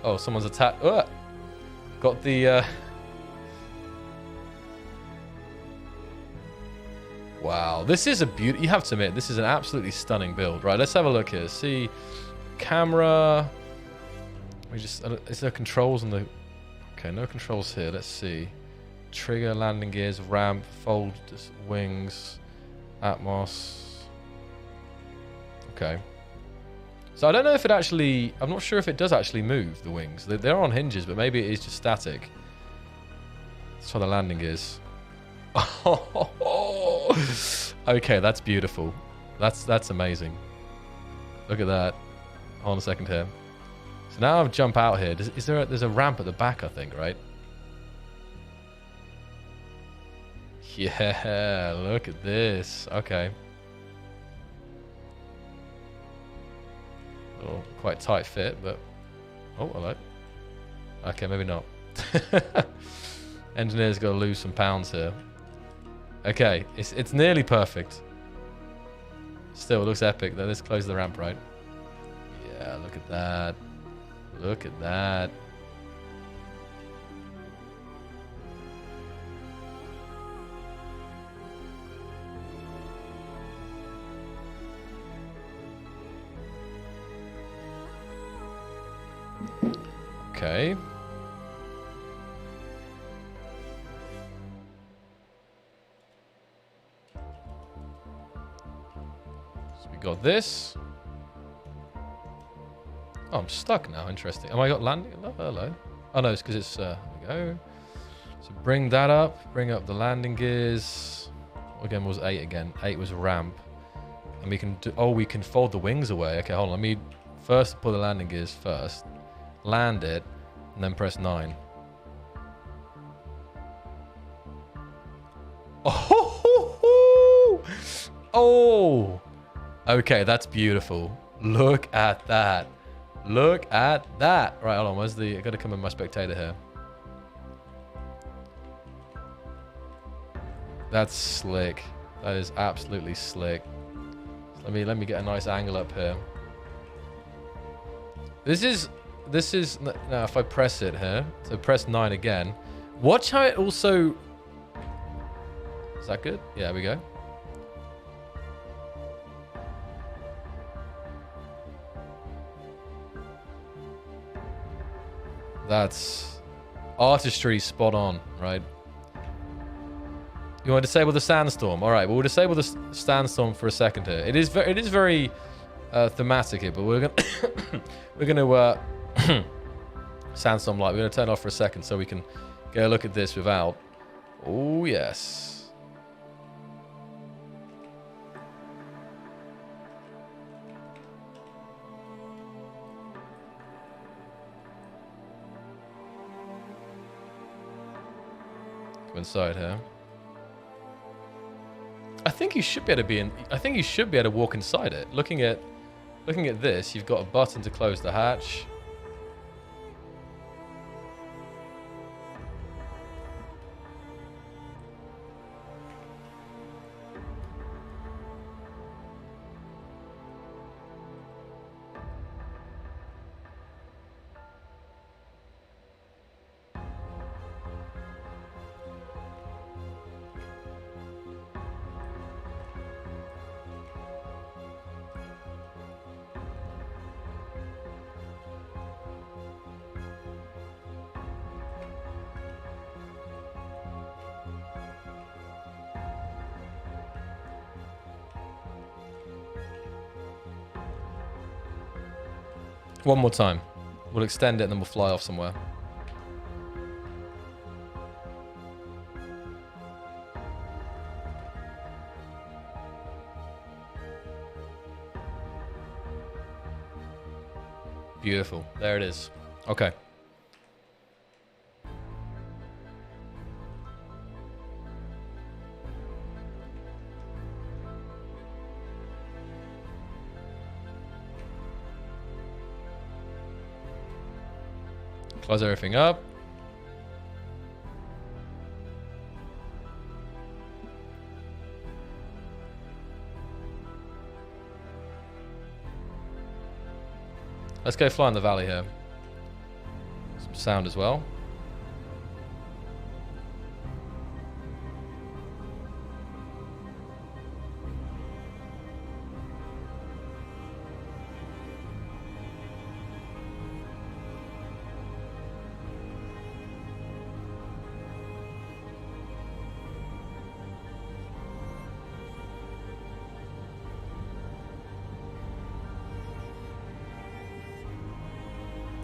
Oh, someone's attacked. Got the... Wow, this is a beauty. You have to admit, this is an absolutely stunning build. Right, let's have a look here. See, camera. We just is there controls on the? Okay, no controls here. Let's see. Trigger, landing gears, ramp, fold wings, Atmos. Okay. So I don't know if it actually. I'm not sure if it does actually move the wings. They're on hinges, but maybe it is just static. Let's try the landing gears. Okay, that's beautiful. That's amazing. Look at that. Hold on a second here. So now I've jump out here. There's a ramp at the back, I think, right? Yeah, look at this. Okay. Oh, quite tight fit, but... Oh, hello. Okay, maybe not. Engineer's got to lose some pounds here. Okay, it's nearly perfect. Still, it looks epic. Let's close the ramp, right? Yeah, look at that. Look at that. Okay. So we got this. Oh, I'm stuck now. Interesting. Oh, I got landing. Oh, hello. Oh, no, it's because it's... there we go. So bring that up. Bring up the landing gears. Again, was 8 again. 8 was ramp. And we can do... Oh, we can fold the wings away. Okay, hold on. Let me first pull the landing gears first. Land it. And then press 9. Oh! Oh! Okay, that's beautiful. Look at that. Look at that. Right, hold on. Where's the... I got to come in my spectator here. That's slick. That is absolutely slick. So let me get a nice angle up here. This is now if I press it here, so press 9 again. Watch how it also... Is that good? Yeah, there we go. That's artistry spot on, right? You want to disable the sandstorm? All right, we'll disable the sandstorm for a second here. It is very thematic here, but we're gonna sandstorm light. We're gonna turn it off for a second so we can get a look at this without. Oh yes. Come inside here. I think you should be able to be in. I think you should be able to walk inside it. Looking at this, you've got a button to close the hatch. One more time. We'll extend it and then we'll fly off somewhere. Beautiful. There it is. Okay. Close everything up. Let's go fly in the valley here. Some sound as well.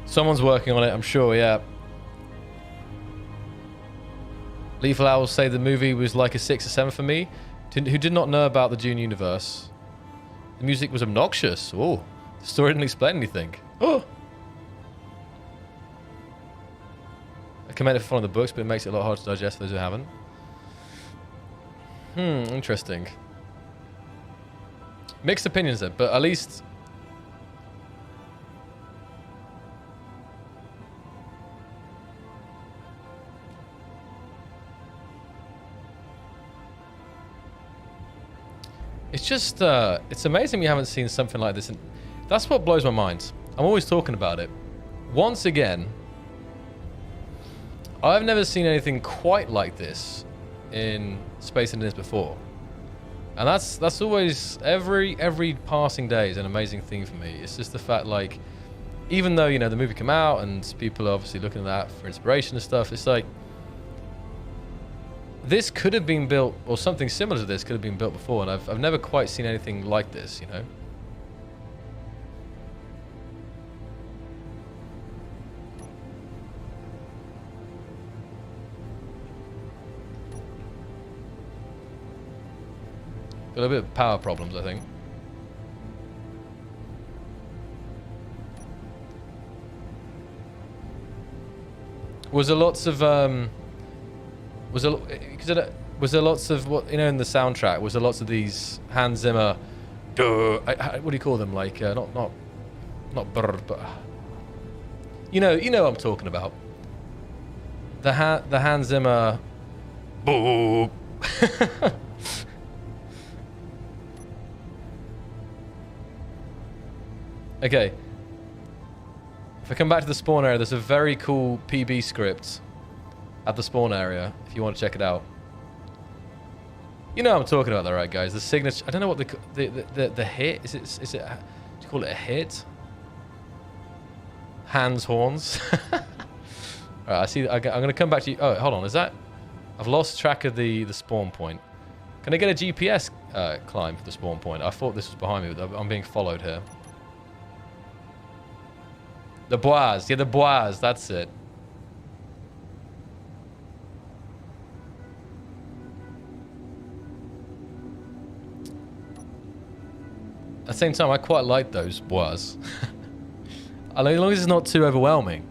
Someone's working on it, I'm sure, yeah. Lethal Owls say the movie was like a 6 or 7 for me, who did not know about the Dune universe. The music was obnoxious. Oh, the story didn't explain anything. Oh! I commend it for following the books, but it makes it a lot harder to digest for those who haven't. Interesting. Mixed opinions there, but at least... It's just, it's amazing we haven't seen something like this. And that's what blows my mind. I'm always talking about it. Once again, I've never seen anything quite like this in Space Invaders before. And that's always, every passing day is an amazing thing for me. It's just the fact, like, even though, you know, the movie came out and people are obviously looking at that for inspiration and stuff, it's like, this could have been built, or something similar to this could have been built before, and I've never quite seen anything like this, you know? Got a bit of power problems, I think. Was there lots of, was there lots of what, you know, in the soundtrack? Was there lots of these Hans Zimmer? What do you call them? Like not brr, but you know what I'm talking about. The Hans Zimmer. Boo. Okay. If I come back to the spawn area, there's a very cool PB script at the spawn area, if you want to check it out. You know what I'm talking about there, right, guys? The signature... I don't know what the hit... Is it... Do you call it a hit? Hands horns. Alright, I see... I'm going to come back to you... Oh, hold on. Is that... I've lost track of the spawn point. Can I get a GPS climb for the spawn point? I thought this was behind me, but I'm being followed here. The bois. Yeah, the bois. That's it. At the same time, I quite like those bois. As long as it's not too overwhelming.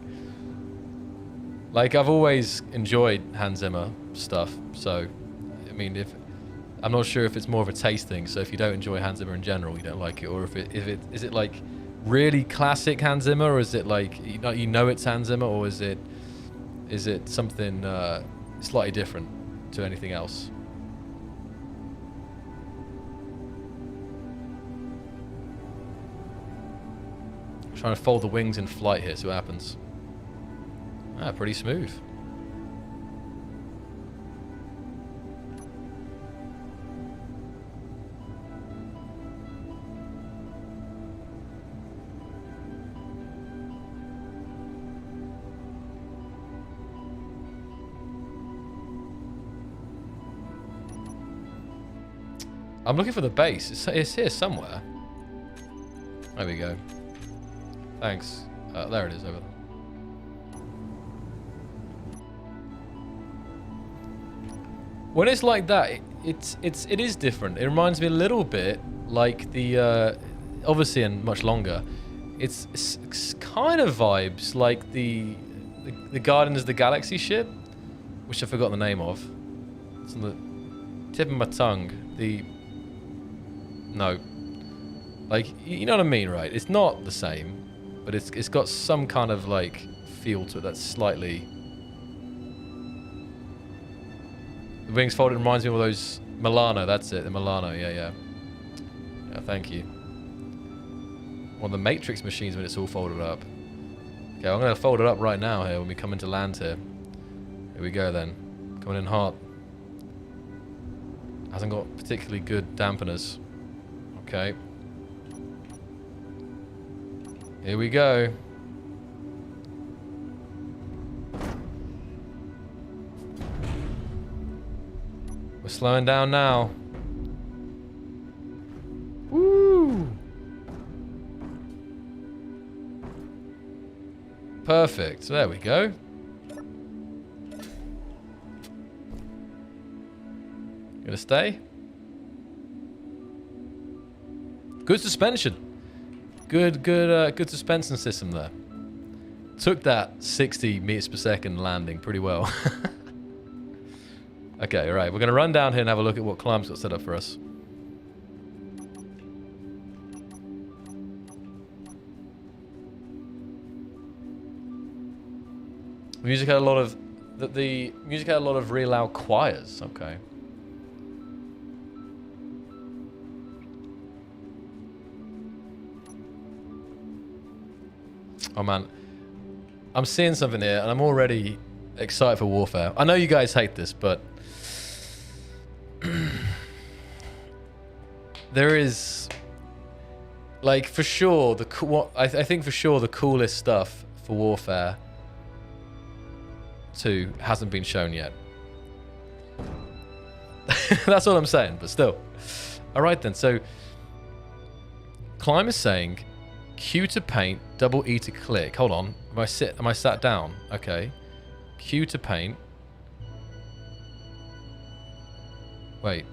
Like, I've always enjoyed Hans Zimmer stuff, so, I mean, I'm not sure if it's more of a taste thing, so if you don't enjoy Hans Zimmer in general, you don't like it, or is it like really classic Hans Zimmer, or is it like, you know it's Hans Zimmer, or is it something slightly different to anything else? Trying to fold the wings in flight here, see what happens. Ah, pretty smooth. I'm looking for the base. It's here somewhere. There we go. Thanks. There it is over there. When it's like that, it is different. It reminds me a little bit like the obviously and much longer. It's kind of vibes like the Guardians of the Galaxy ship, which I forgot the name of. It's on the tip of my tongue. No. Like, you know what I mean, right? It's not the same. But it's got some kind of, like, feel to it that's slightly... The wings folded reminds me of those... Milano, that's it. The Milano, yeah. Yeah, thank you. One of the Matrix machines when it's all folded up. Okay, I'm going to fold it up right now here when we come into land here. Here we go, then. Coming in hot. Hasn't got particularly good dampeners. Okay. Here we go. We're slowing down now. Woo! Perfect. There we go. Gonna stay. Good suspension. Good suspension system there. Took that 60 meters per second landing pretty well. Okay, right. We're gonna run down here and have a look at what Climb's got set up for us. The music had a lot of the music had a lot of really loud choirs. Okay. Oh man, I'm seeing something here, and I'm already excited for Warfare. I know you guys hate this, but there is, like, for sure I think for sure the coolest stuff for Warfare 2 hasn't been shown yet. That's all I'm saying, but still. All right then. So, Climb is saying, Q to paint, double E to click. Hold on. Am I sat down? Okay. Q to paint. Wait.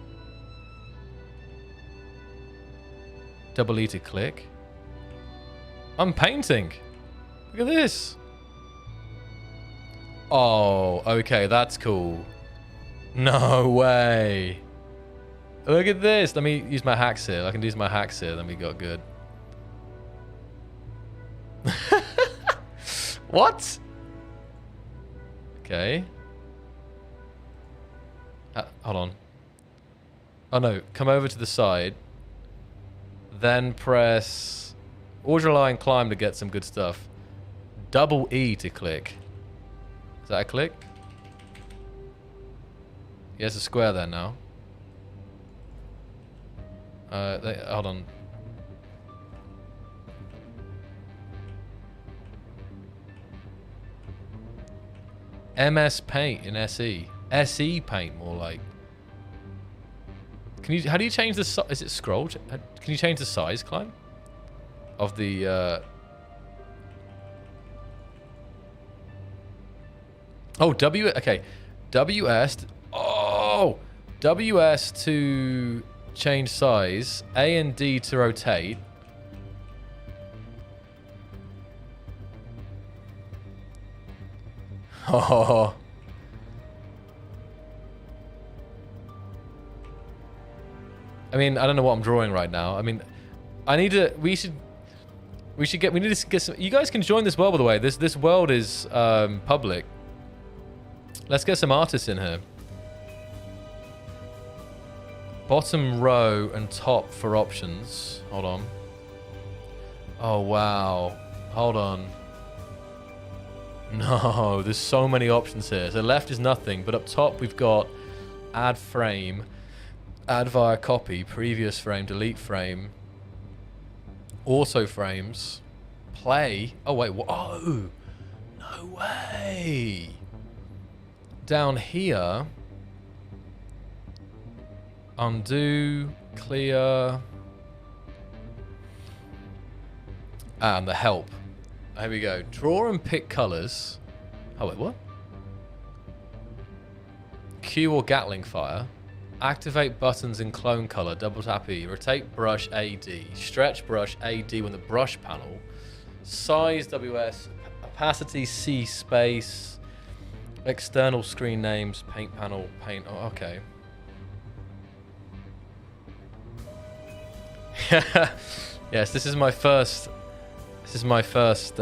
Double E to click. I'm painting. Look at this. Oh, okay, that's cool. No way. Look at this. Let me use my hacks here. I can use my hacks here. Then we got good. What? Okay. Hold on. Oh no, come over to the side. Then press order line climb to get some good stuff. Double E to click. Is that a click? Yeah, it's a square there now. Hold on. MS Paint in SE. SE Paint, more like. Can you? How do you change the size? Is it scroll? Can you change the size, Climb? Of the. Oh, okay. WS. Oh, WS to change size. A and D to rotate. Oh. I mean, I don't know what I'm drawing right now. I mean, we need to get some. You guys can join this world, by the way. This world is public. Let's get some artists in here. Bottom row and top for options. Hold on. Oh wow. Hold on. No, there's so many options here. So left is nothing, but up top we've got add frame, add via copy, previous frame, delete frame, auto frames, play. Oh wait, oh, no way. Down here, undo, clear, and the help. Here we go. Draw and pick colors. Oh, wait, what? Q or Gatling fire. Activate buttons in clone color. Double tap E. Rotate brush AD. Stretch brush AD when the brush panel. Size WS. Opacity C space. External screen names. Paint panel. Paint. Oh, okay. Yes, this is my first. This is my first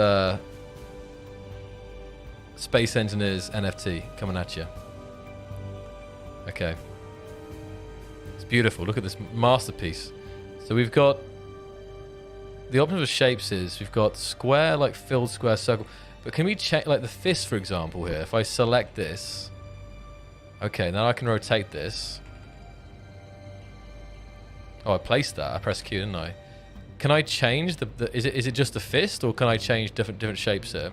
Space Engineers NFT coming at you. Okay. It's beautiful. Look at this masterpiece. So we've got the option for shapes is we've got square, like filled square, circle. But can we check like the fist, for example, here? If I select this, okay, now I can rotate this. Oh, I placed that. I pressed Q, didn't I? Can I change is it just a fist, or can I change different shapes here?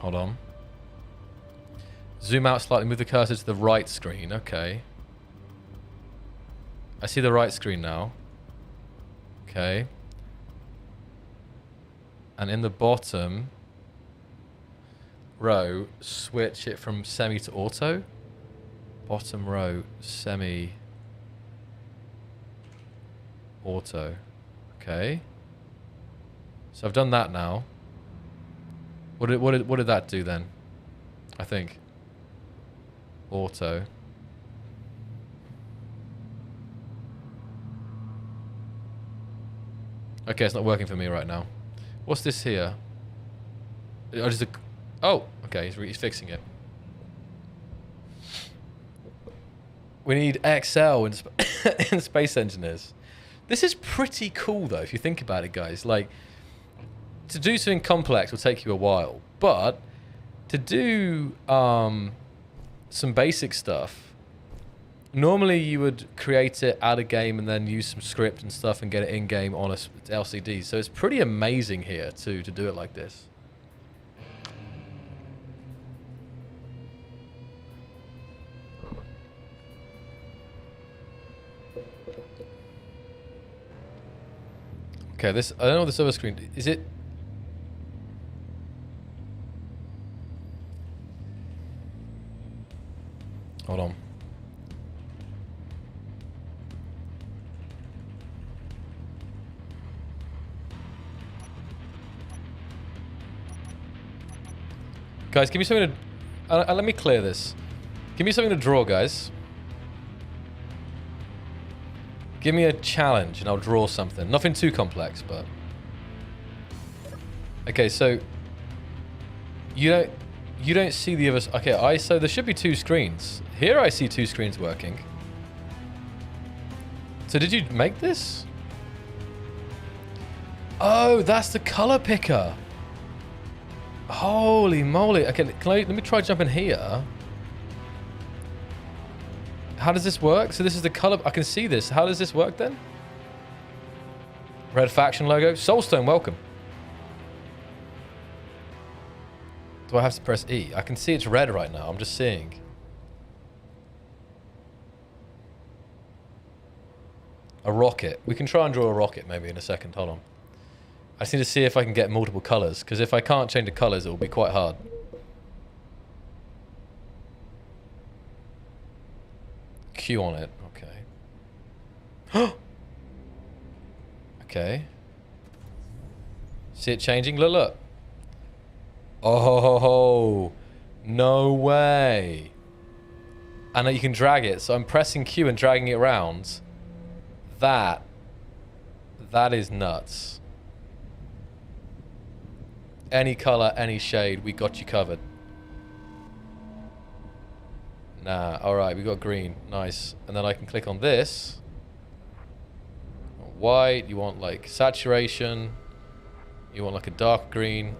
Hold on. Zoom out slightly, move the cursor to the right screen. Okay. I see the right screen now. Okay. And in the bottom row, switch it from semi to auto. Bottom row, semi, auto. Okay. So I've done that now. What did that do then? I think. Auto. Okay, it's not working for me right now. What's this here? Oh, okay, he's fixing it. We need XL in Space Engineers. This is pretty cool, though, if you think about it, guys. Like, to do something complex will take you a while, but to do some basic stuff, normally you would create it, add a game, and then use some script and stuff and get it in-game on a LCD. So it's pretty amazing here, to do it like this. Okay, this, I don't know this other screen, is it? Hold on. Guys, give me something to, let me clear this. Give me something to draw, guys. Give me a challenge and I'll draw something. Nothing too complex, but... Okay, so... You don't see the other... Okay, so there should be two screens. Here I see two screens working. So did you make this? Oh, that's the color picker. Holy moly. Okay, let me try jumping here. How does this work? So this is the color. I can see this. How does this work then? Red faction logo. Soulstone, welcome. Do I have to press E? I can see it's red right now. I'm just seeing. A rocket. We can try and draw a rocket maybe in a second. Hold on. I just need to see if I can get multiple colors, because if I can't change the colors, it will be quite hard. Q on it. Okay. Okay. See it changing? Look, look. Oh, no way. And you can drag it. So I'm pressing Q and dragging it around. That is nuts. Any color, any shade, we got you covered. Nah, alright, we got green. Nice. And then I can click on this. White, you want like saturation. You want like a dark green.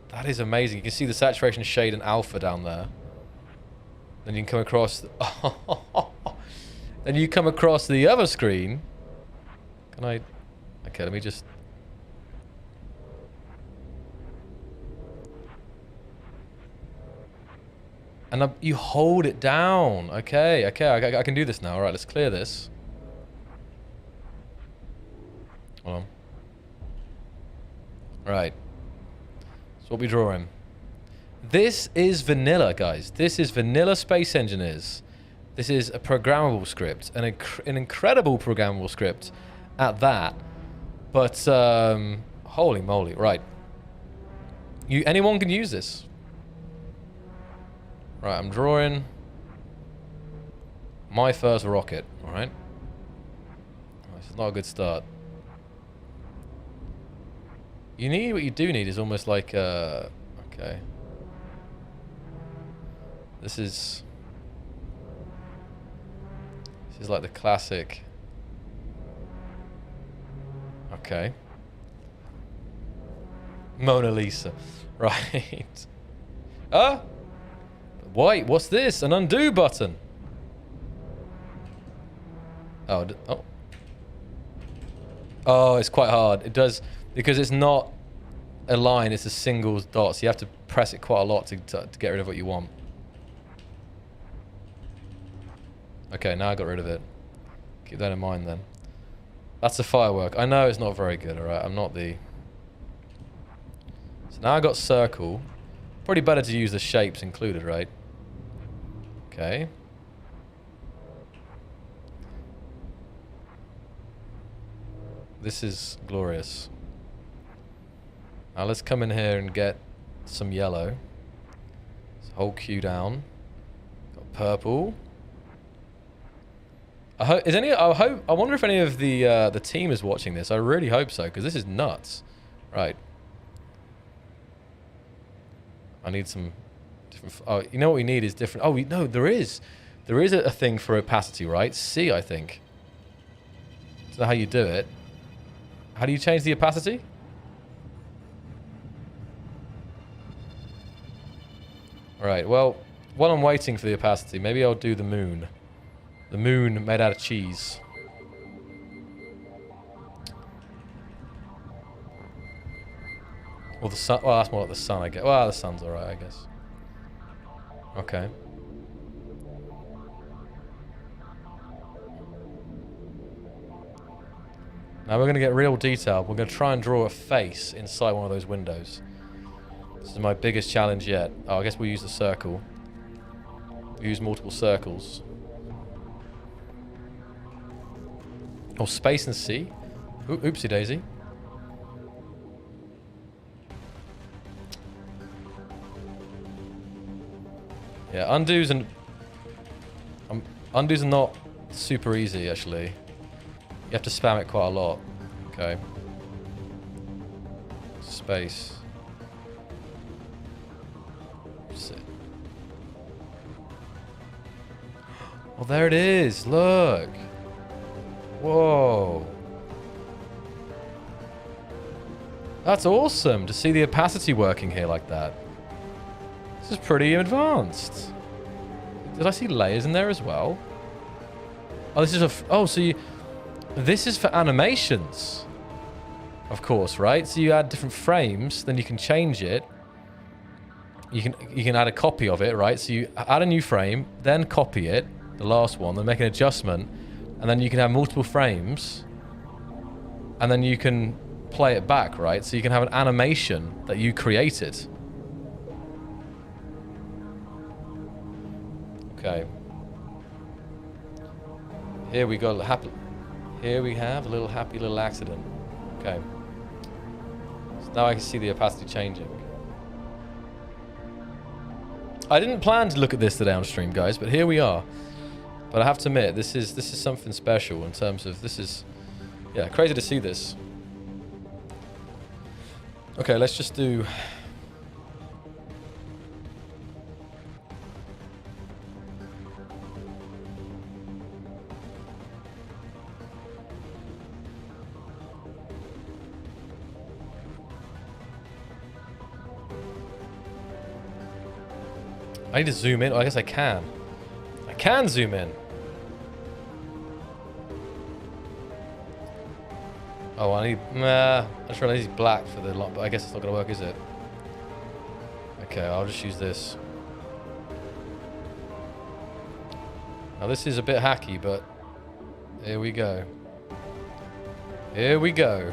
That is amazing. You can see the saturation shade and alpha down there. Then you can come across... Then you come across the other screen. Can I... Okay, let me just... And you hold it down. Okay, okay, I can do this now. All right, let's clear this. Hold on. Right. So what we drawing? This is vanilla, guys. This is vanilla Space Engineers. This is a programmable script, an incredible programmable script at that. But holy moly, right? Anyone can use this. Right, I'm drawing my first rocket, alright? This is not a good start. What you do need is almost like, okay. This is like the classic. Okay. Mona Lisa. Right. Ah! Wait, what's this? An undo button. Oh, oh, it's quite hard. It does, because it's not a line, it's a single dot, so you have to press it quite a lot to get rid of what you want. Okay, now I got rid of it. Keep that in mind then. That's a firework. I know it's not very good, alright? I'm not the... So now I got circle. Probably better to use the shapes included, right? Okay. This is glorious. Now let's come in here and get some yellow. So hold Q down. Got purple. I wonder if any of the team is watching this. I really hope so, because this is nuts. Right. I need some different... Oh, you know what we need is different... Oh, no, there is. There is a thing for opacity, right? C, I think. Is that how you do it? How do you change the opacity? Alright, well, while I'm waiting for the opacity, maybe I'll do the moon. The moon made out of cheese. Or the sun. Well, that's more like the sun, I guess. Well, the sun's alright, I guess. Okay. Now we're going to get real detailed. We're going to try and draw a face inside one of those windows. This is my biggest challenge yet. Oh, I guess we'll use the circle. We'll use multiple circles. Oh, space and C. Oopsie daisy. Yeah, undos and... undos are not super easy, actually. You have to spam it quite a lot. Okay. Space. Sit. Oh, there it is. Look. Whoa. That's awesome to see the opacity working here like that. This is pretty advanced. Did I see layers in there as well? Oh, this is a... Oh, so you... This is for animations. Of course, right? So you add different frames, then you can change it. You can add a copy of it, right? So you add a new frame, then copy it, the last one, then make an adjustment, and then you can have multiple frames, and then you can play it back, right? So you can have an animation that you created. Okay. Here we go. Here we have a little happy little accident. Okay. So now I can see the opacity changing. I didn't plan to look at this today on stream, guys, but here we are. But I have to admit, this is something special in terms of this is, yeah, crazy to see this. Okay, let's just do. I need to zoom in. Oh, I guess I can. I can zoom in. Oh, I need... Nah. I just realized he's black for the lot, but I guess it's not going to work, is it? Okay, I'll just use this. Now, this is a bit hacky, but... Here we go. Here we go.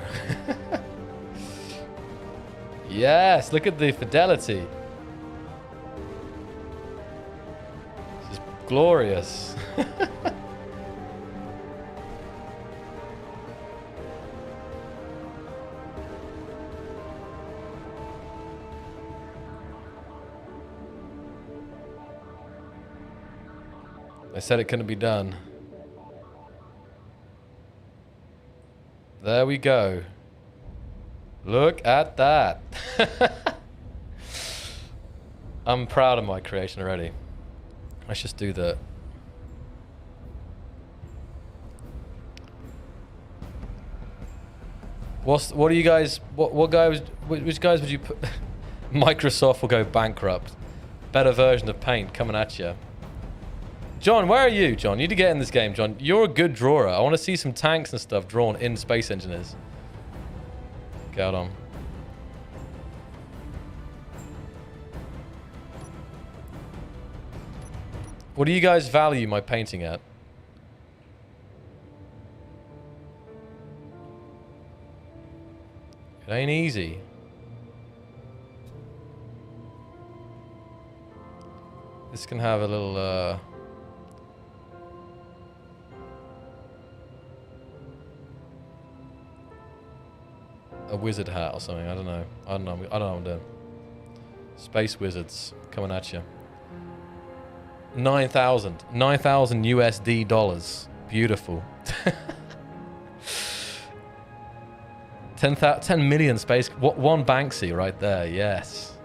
Yes, look at the fidelity. Glorious. They said it couldn't be done. There we go. Look at that. I'm proud of my creation already. Let's just do that. What are you guys? What guys? Which guys would you put? Microsoft will go bankrupt. Better version of Paint coming at you. John, where are you, John? You need to get in this game, John. You're a good drawer. I want to see some tanks and stuff drawn in Space Engineers. Get on. What do you guys value my painting at? It ain't easy. This can have a little, a wizard hat or something. I don't know. I don't know what I'm doing. Space wizards coming at you. 9,000 USD dollars. Beautiful. 10 million space. One Banksy right there. Yes.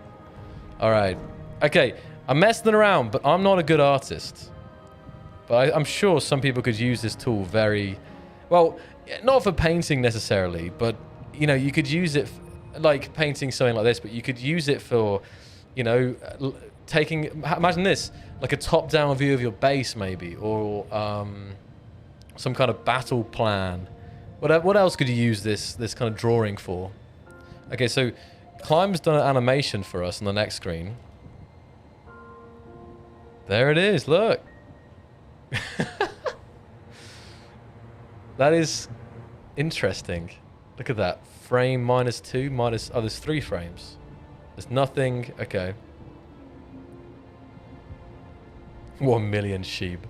All right. Okay. I'm messing around, but I'm not a good artist. But I'm sure some people could use this tool very well. Not for painting necessarily, but you know, you could use it like painting something like this. But you could use it for, you know, taking. Imagine this, like a top-down view of your base, maybe, or some kind of battle plan. What else could you use this kind of drawing for? Okay, so Climb's done an animation for us on the next screen. There it is, look. That is interesting. Look at that. Frame -2, minus... Oh, there's 3 frames. There's nothing... Okay. 1 million sheep.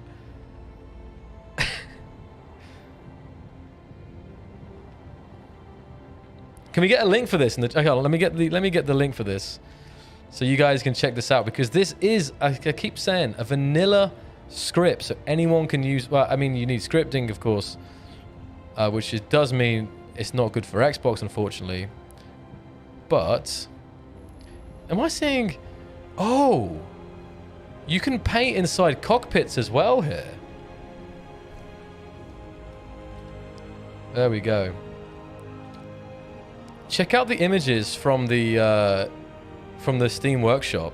Can we get a link for this? Okay, let me get the link for this, so you guys can check this out, because this is, I keep saying, a vanilla script, so anyone can use. Well, I mean, you need scripting, of course, which does mean it's not good for Xbox, unfortunately. But am I saying? Oh, you can paint inside cockpits as well here. There we go. Check out the images from the Steam Workshop.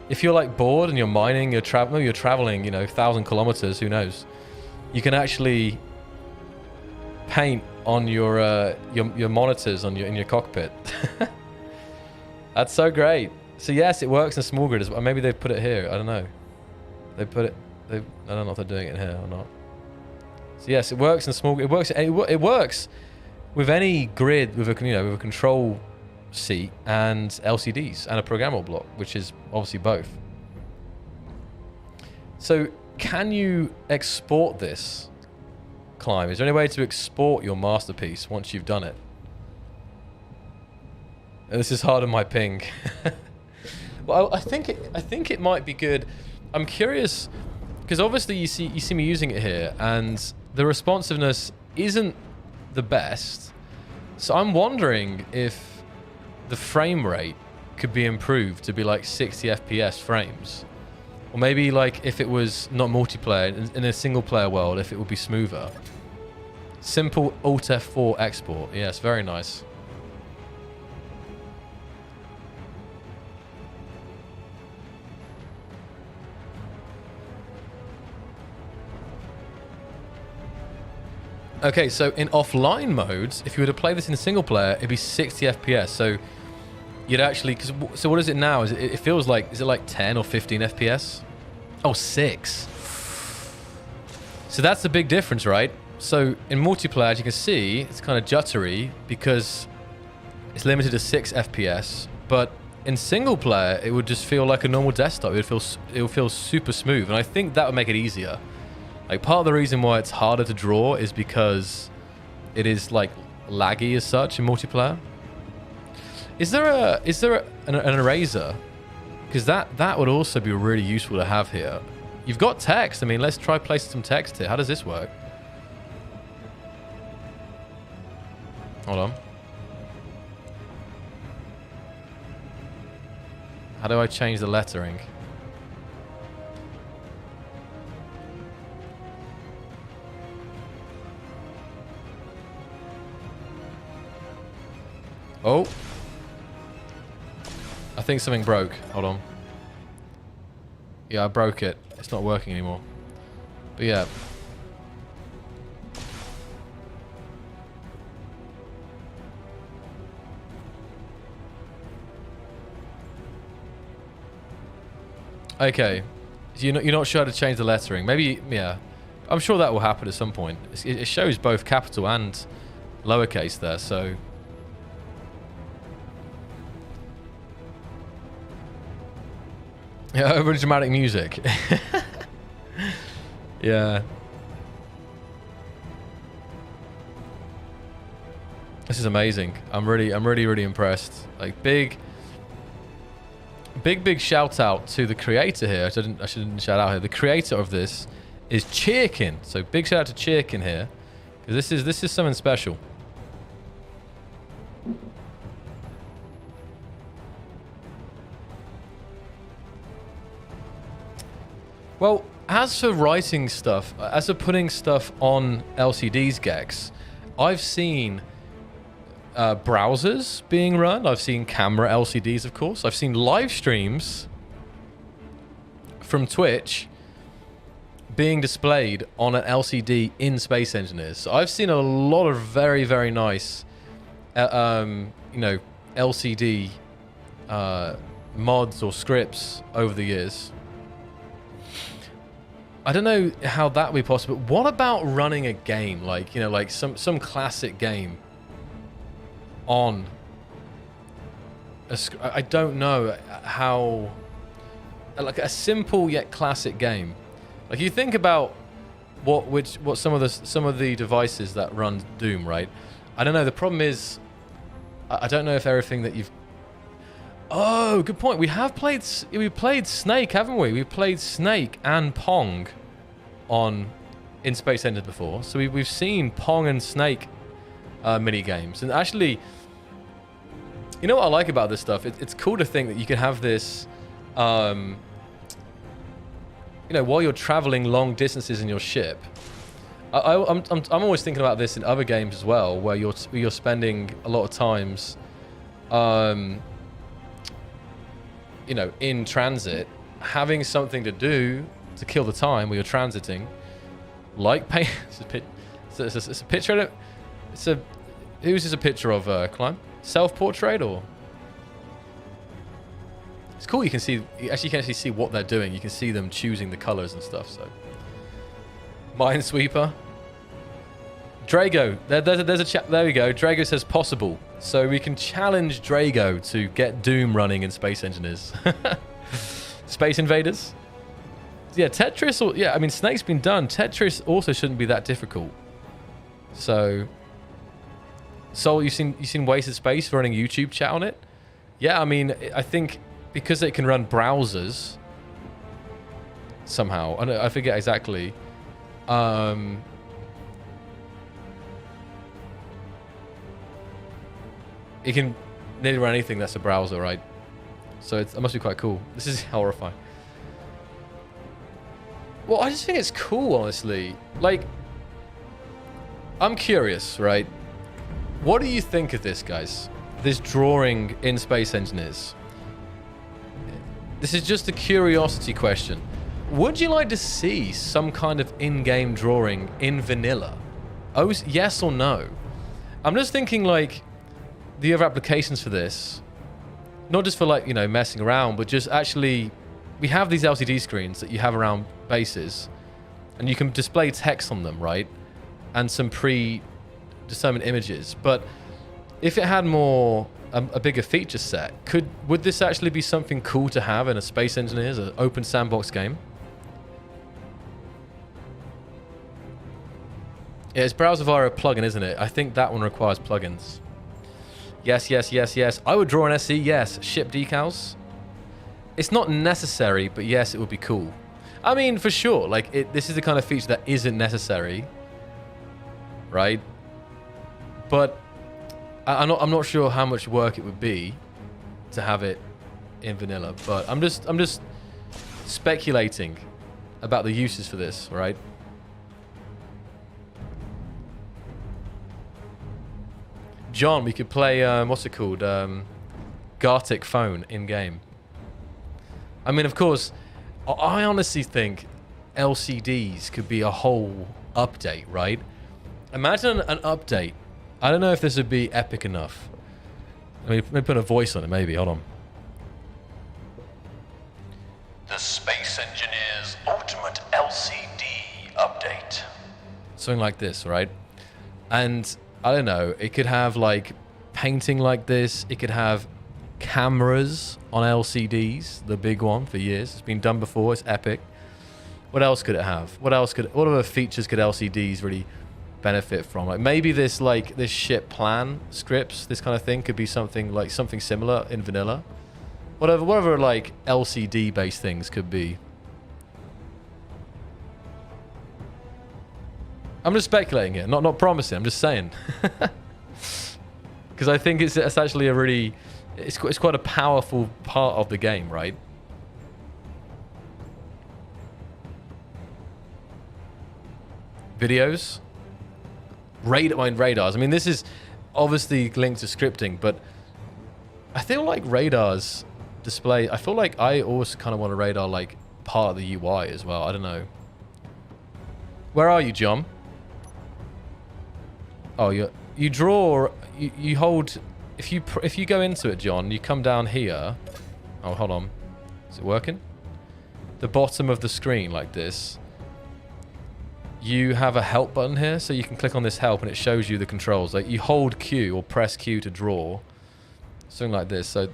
If you're like bored and you're mining, you're traveling, you know, 1,000 kilometers, who knows? You can actually paint on your monitors in your cockpit. That's so great. So yes, it works in small grid as well. Maybe they've put it here. I don't know. They put it. I don't know if they're doing it here or not. So yes, it works in small. It works with any grid with a control seat and LCDs and a programmable block, which is obviously both. So can you export this, Climb? Is there any way to export your masterpiece once you've done it? This is hard on my ping. Well, I think it might be good. I'm curious because obviously you see me using it here, and the responsiveness isn't the best. So I'm wondering if the frame rate could be improved to be like 60 FPS frames, or maybe like if it was not multiplayer in a single player world, if it would be smoother. Simple Alt F4 export. Yes, very nice. Okay, so in offline modes, if you were to play this in single player, it'd be 60 FPS. So you'd actually, so what is it now? It feels like, is it like 10 or 15 FPS? Oh, 6. So that's the big difference, right? So in multiplayer, as you can see, it's kind of juttery because it's limited to 6 FPS. But in single player, it would just feel like a normal desktop. It would feel super smooth, and I think that would make it easier. Like, part of the reason why it's harder to draw is because it is like laggy as such in multiplayer. Is there an eraser? Because that would also be really useful to have here. You've got text. I mean, let's try placing some text here. How does this work? Hold on. How do I change the lettering? Oh. I think something broke. Hold on. Yeah, I broke it. It's not working anymore. But yeah. Okay. So you're not sure how to change the lettering. Maybe, yeah. I'm sure that will happen at some point. It shows both capital and lowercase there, so... Yeah, overly dramatic music. Yeah. This is amazing. I'm really impressed. Like big shout out to the creator here. I shouldn't shout out here. The creator of this is Chirkin. So big shout out to Chirkin here, because this is something special. Well, as for writing stuff, as for putting stuff on LCDs, Gex, I've seen browsers being run. I've seen camera LCDs, of course. I've seen live streams from Twitch being displayed on an LCD in Space Engineers. So I've seen a lot of very, very nice, you know, LCD mods or scripts over the years. I don't know how that would be possible. What about running a game, like, you know, like some classic game on I don't know how, like a simple yet classic game. Like you think about what some of the devices that run Doom, right? I don't know. The problem is I don't know if everything that you've. Oh, good point. We played Snake, haven't we? We played Snake and Pong in Space Engineers before. So we've seen Pong and Snake mini games. And actually, you know what I like about this stuff? It's cool to think that you can have this, you know, while you're traveling long distances in your ship. I'm always thinking about this in other games as well, where you're spending a lot of times, you know, in transit, having something to do to kill the time where you're transiting, like paint. It's a picture. Who's this a picture of? Climb self-portrait or? It's cool. You can actually see what they're doing. You can see them choosing the colors and stuff. So, Minesweeper. Drago. There's a chat. There we go. Drago says possible. So we can challenge Drago to get Doom running in Space Engineers. Space Invaders. Yeah, Tetris. Or, yeah, I mean, Snake's been done. Tetris also shouldn't be that difficult. So, Soul, you've seen Wasted Space running YouTube chat on it? Yeah, I mean, I think because it can run browsers somehow. I forget exactly. It can nearly run anything that's a browser, right? So it must be quite cool. This is horrifying. Well, I just think it's cool, honestly. Like, I'm curious, right? What do you think of this, guys? This drawing in Space Engineers. This is just a curiosity question. Would you like to see some kind of in-game drawing in vanilla? Oh, yes or no? I'm just thinking, like, the other applications for this, not just for, like, you know, messing around, but just actually, we have these LCD screens that you have around bases, and you can display text on them, right? And some predetermined images. But if it had more, a bigger feature set, would this actually be something cool to have in a Space Engineers, an open sandbox game? Yeah, it's browser via a plugin, isn't it? I think that one requires plugins. Yes, yes, yes, yes. I would draw an SE, yes. Ship decals. It's not necessary, but yes, it would be cool. I mean, for sure. Like, this is the kind of feature that isn't necessary, right? But I'm not sure how much work it would be to have it in vanilla. But I'm just speculating about the uses for this, right? John, we could play, what's it called? Gartic Phone in-game. I mean, of course, I honestly think LCDs could be a whole update, right? Imagine an update. I don't know if this would be epic enough. Let me put a voice on it, maybe. Hold on. The Space Engineers Ultimate LCD Update. Something like this, right? And I don't know, it could have like painting like this. It could have cameras on LCDs, the big one for years. It's been done before. It's epic. What else could it have? What other features could LCDs really benefit from? Like maybe this ship plan scripts, this kind of thing could be something similar in vanilla. Whatever like LCD based things could be. I'm just speculating here, not promising. I'm just saying, because I think it's actually a really, it's quite a powerful part of the game, right? Videos, radars. I mean, this is obviously linked to scripting, but I feel like radars display. I feel like I always kind of want a radar like part of the UI as well. I don't know. Where are you, John? Oh, you draw. You hold. If you go into it, John, you come down here. Oh, hold on. Is it working? The bottom of the screen like this. You have a help button here, so you can click on this help and it shows you the controls. Like you hold Q or press Q to draw. Something like this. So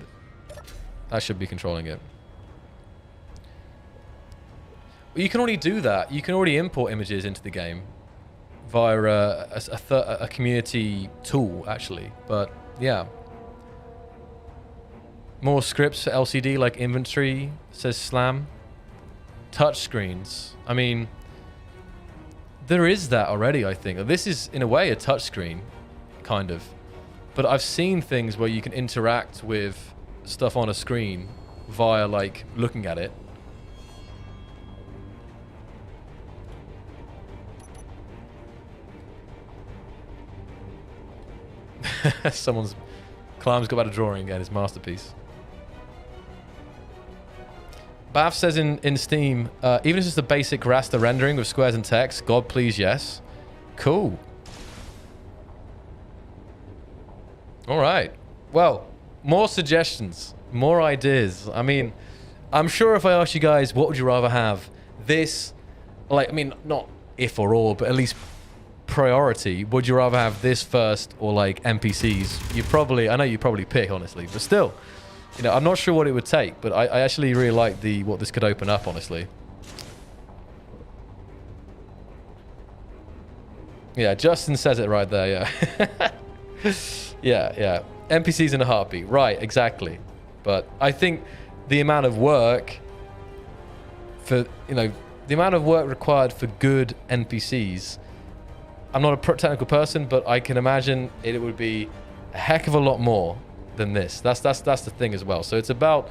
that should be controlling it. Well, you can already do that. You can already import images into the game via a community tool, actually. But yeah. More scripts for LCD, like inventory, says Slam. Touch screens. I mean, there is that already, I think. This is, in a way, a touchscreen, kind of. But I've seen things where you can interact with stuff on a screen via, like, looking at it. Climb's got about a drawing again, his masterpiece. Bath says in Steam, even if it's just a basic raster rendering with squares and text, God please yes. Cool. All right. Well, more suggestions, more ideas. I mean, I'm sure if I asked you guys, what would you rather have? This, like, I mean, not if or all, but at least priority. Would you rather have this first or like NPCs? I know you probably pick, honestly, but still. You know, I'm not sure what it would take, but I actually really like what this could open up, honestly. Yeah, Justin says it right there, yeah. yeah. NPCs in a heartbeat. Right, exactly. But I think the amount of work the amount of work required for good NPCs, I'm not a technical person, but I can imagine it would be a heck of a lot more than this. That's the thing as well. So it's about,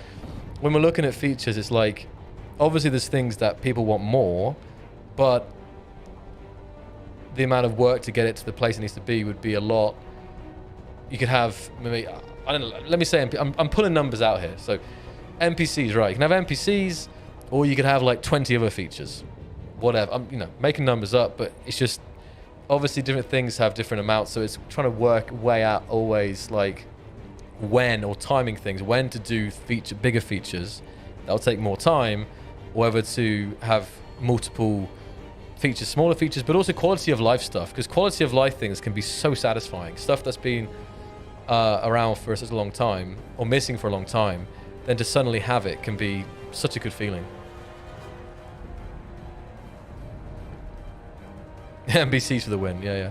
when we're looking at features, it's like, obviously there's things that people want more, but the amount of work to get it to the place it needs to be would be a lot. You could have maybe, I don't know, let me say, I'm pulling numbers out here. So NPCs, right? You can have NPCs, or you could have like 20 other features, whatever. I'm making numbers up, but it's just obviously different things have different amounts. So it's trying to work way out always like when, or timing things, when to do bigger features that'll take more time, or whether to have multiple features, smaller features, but also quality of life stuff, because quality of life things can be so satisfying. Stuff that's been around for such a long time, or missing for a long time, then to suddenly have it can be such a good feeling. NPCs for the win, yeah.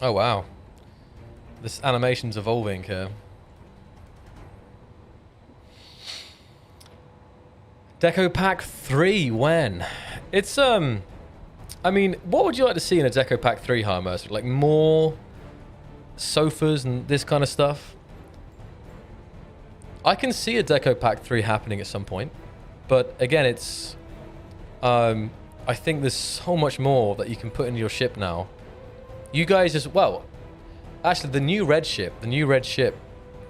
Oh wow, this animation's evolving here. Deco Pack 3, when? It's I mean, what would you like to see in a Deco Pack 3, Harmer? Like more sofas and this kind of stuff? I can see a Deco Pack 3 happening at some point, but again, it's I think there's so much more that you can put in your ship now. You guys just, well, actually the new red ship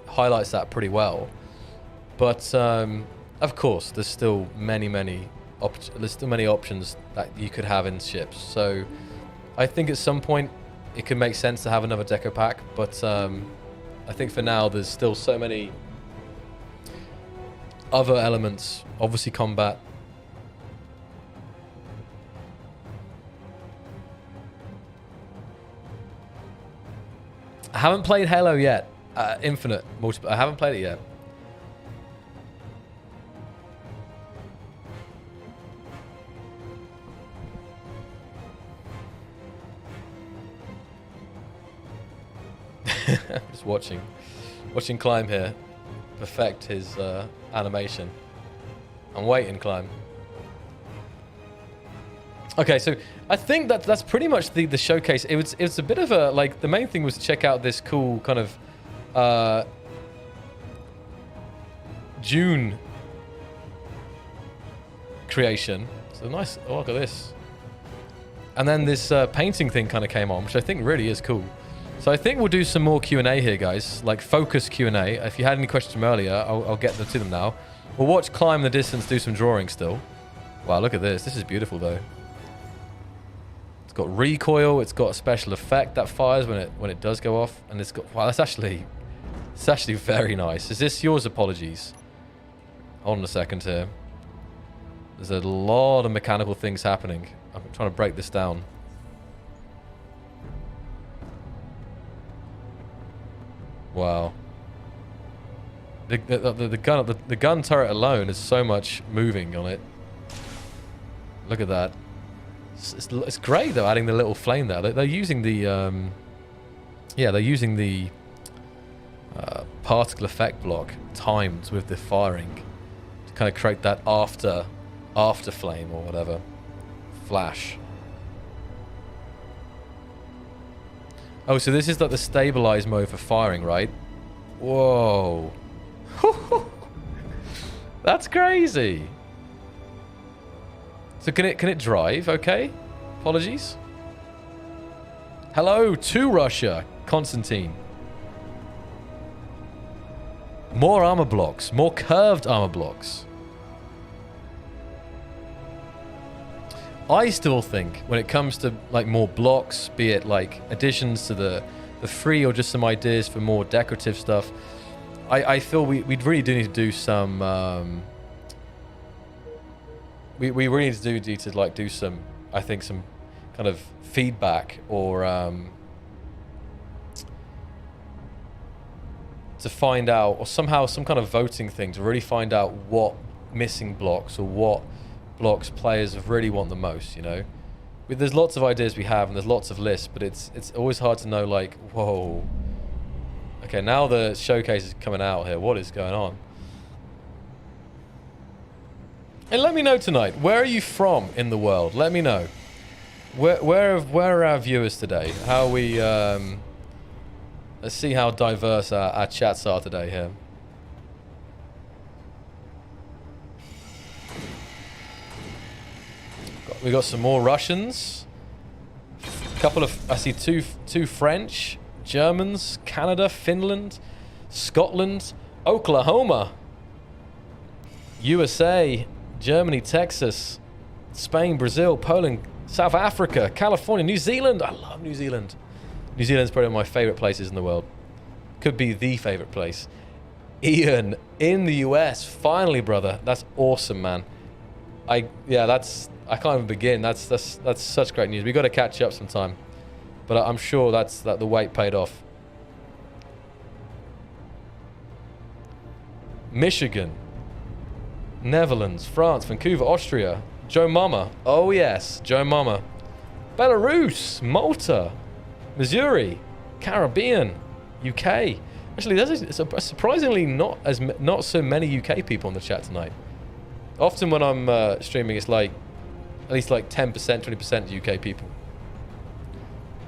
highlights that pretty well. But of course, there's still many options that you could have in ships. So I think at some point it could make sense to have another deco pack. But I think for now there's still so many other elements. Obviously combat. I haven't played Halo yet. Infinite multiplayer. I haven't played it yet. Just watching Climb here perfect his animation. I'm waiting, Climb. Okay, so I think that's pretty much the showcase. It's a bit of a, like, the main thing was to check out this cool kind of Dune creation. So nice. Oh, look at this. And then this painting thing kind of came on, which I think really is cool. So I think we'll do some more Q&A here, guys. Like focus Q&A. If you had any questions from earlier, I'll get to them now. We'll watch Climb in the distance do some drawing still. Wow, look at this. This is beautiful, though. It's got recoil. It's got a special effect that fires when it does go off. And it's got... Wow, it's actually very nice. Is this yours? Apologies. Hold on a second here. There's a lot of mechanical things happening. I'm trying to break this down. Wow. The gun turret alone is so much moving on it. Look at that. It's great though, adding the little flame there. They're using the they're using the particle effect block timed with the firing to kind of create that after flame or whatever flash. Oh, so this is like the stabilized mode for firing, right? Whoa. That's crazy. So can it drive? Okay. Apologies. Hello to Russia, Constantine. More armor blocks, more curved armor blocks. I still think when it comes to like more blocks, be it like additions to the free or just some ideas for more decorative stuff, I feel we really do need to do some we really need to do some, I think, some kind of feedback or to find out, or somehow some kind of voting thing to really find out what missing blocks or what blocks players really want the most, you know. There's lots of ideas we have and there's lots of lists, but it's always hard to know, like, whoa, okay, now the showcase is coming out here, what is going on? And let me know tonight, where are you from in the world? Let me know. Where are our viewers today? How are we let's see how diverse our chats are today here. We got some more Russians. A couple of, I see two French, Germans, Canada, Finland, Scotland, Oklahoma, USA, Germany, Texas, Spain, Brazil, Poland, South Africa, California, New Zealand. I love New Zealand. New Zealand's probably one of my favorite places in the world. Could be the favorite place. Ian in the US, finally, brother. That's awesome, man. I can't even begin. That's such great news. We got to catch up sometime, but I'm sure that the wait paid off. Michigan, Netherlands, France, Vancouver, Austria, Joe Mama. Oh yes, Joe Mama. Belarus, Malta, Missouri, Caribbean, UK. Actually, there's surprisingly not so many UK people in the chat tonight. Often when I'm streaming, it's like at least like 10%, 20% UK people.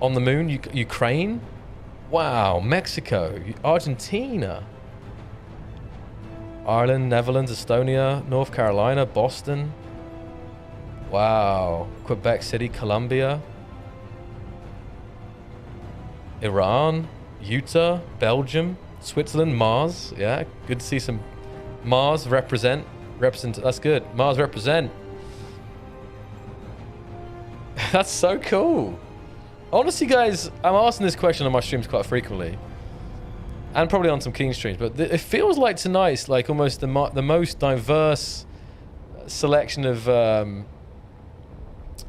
On the moon, Ukraine? Wow, Mexico, Argentina, Ireland, Netherlands, Estonia, North Carolina, Boston. Wow, Quebec City, Colombia, Iran, Utah, Belgium, Switzerland, Mars. Yeah, good to see some Mars represent. That's good. Mars represent. That's so cool. Honestly, guys, I'm asking this question on my streams quite frequently. And probably on some Keen streams, but it feels like tonight's like almost the most diverse selection of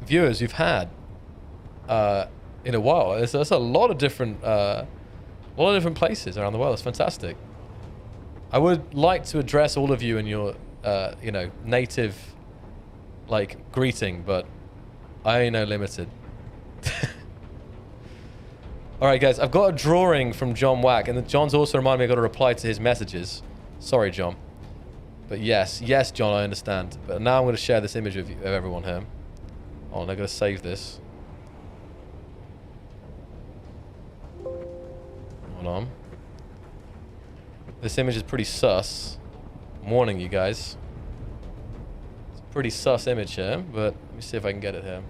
viewers you've had in a while. There's a lot of different places around the world. It's fantastic. I would like to address all of you in your you know, native like greeting, but I ain't no limited. Alright guys, I've got a drawing from John Wack, and John's also reminded me I've got to reply to his messages. Sorry, John. But yes, John, I understand. But now I'm going to share this image of everyone here. Oh, and I'm going to save this. Hold on. This image is pretty sus. I'm warning you guys. It's a pretty sus image here, but let me see if I can get it here.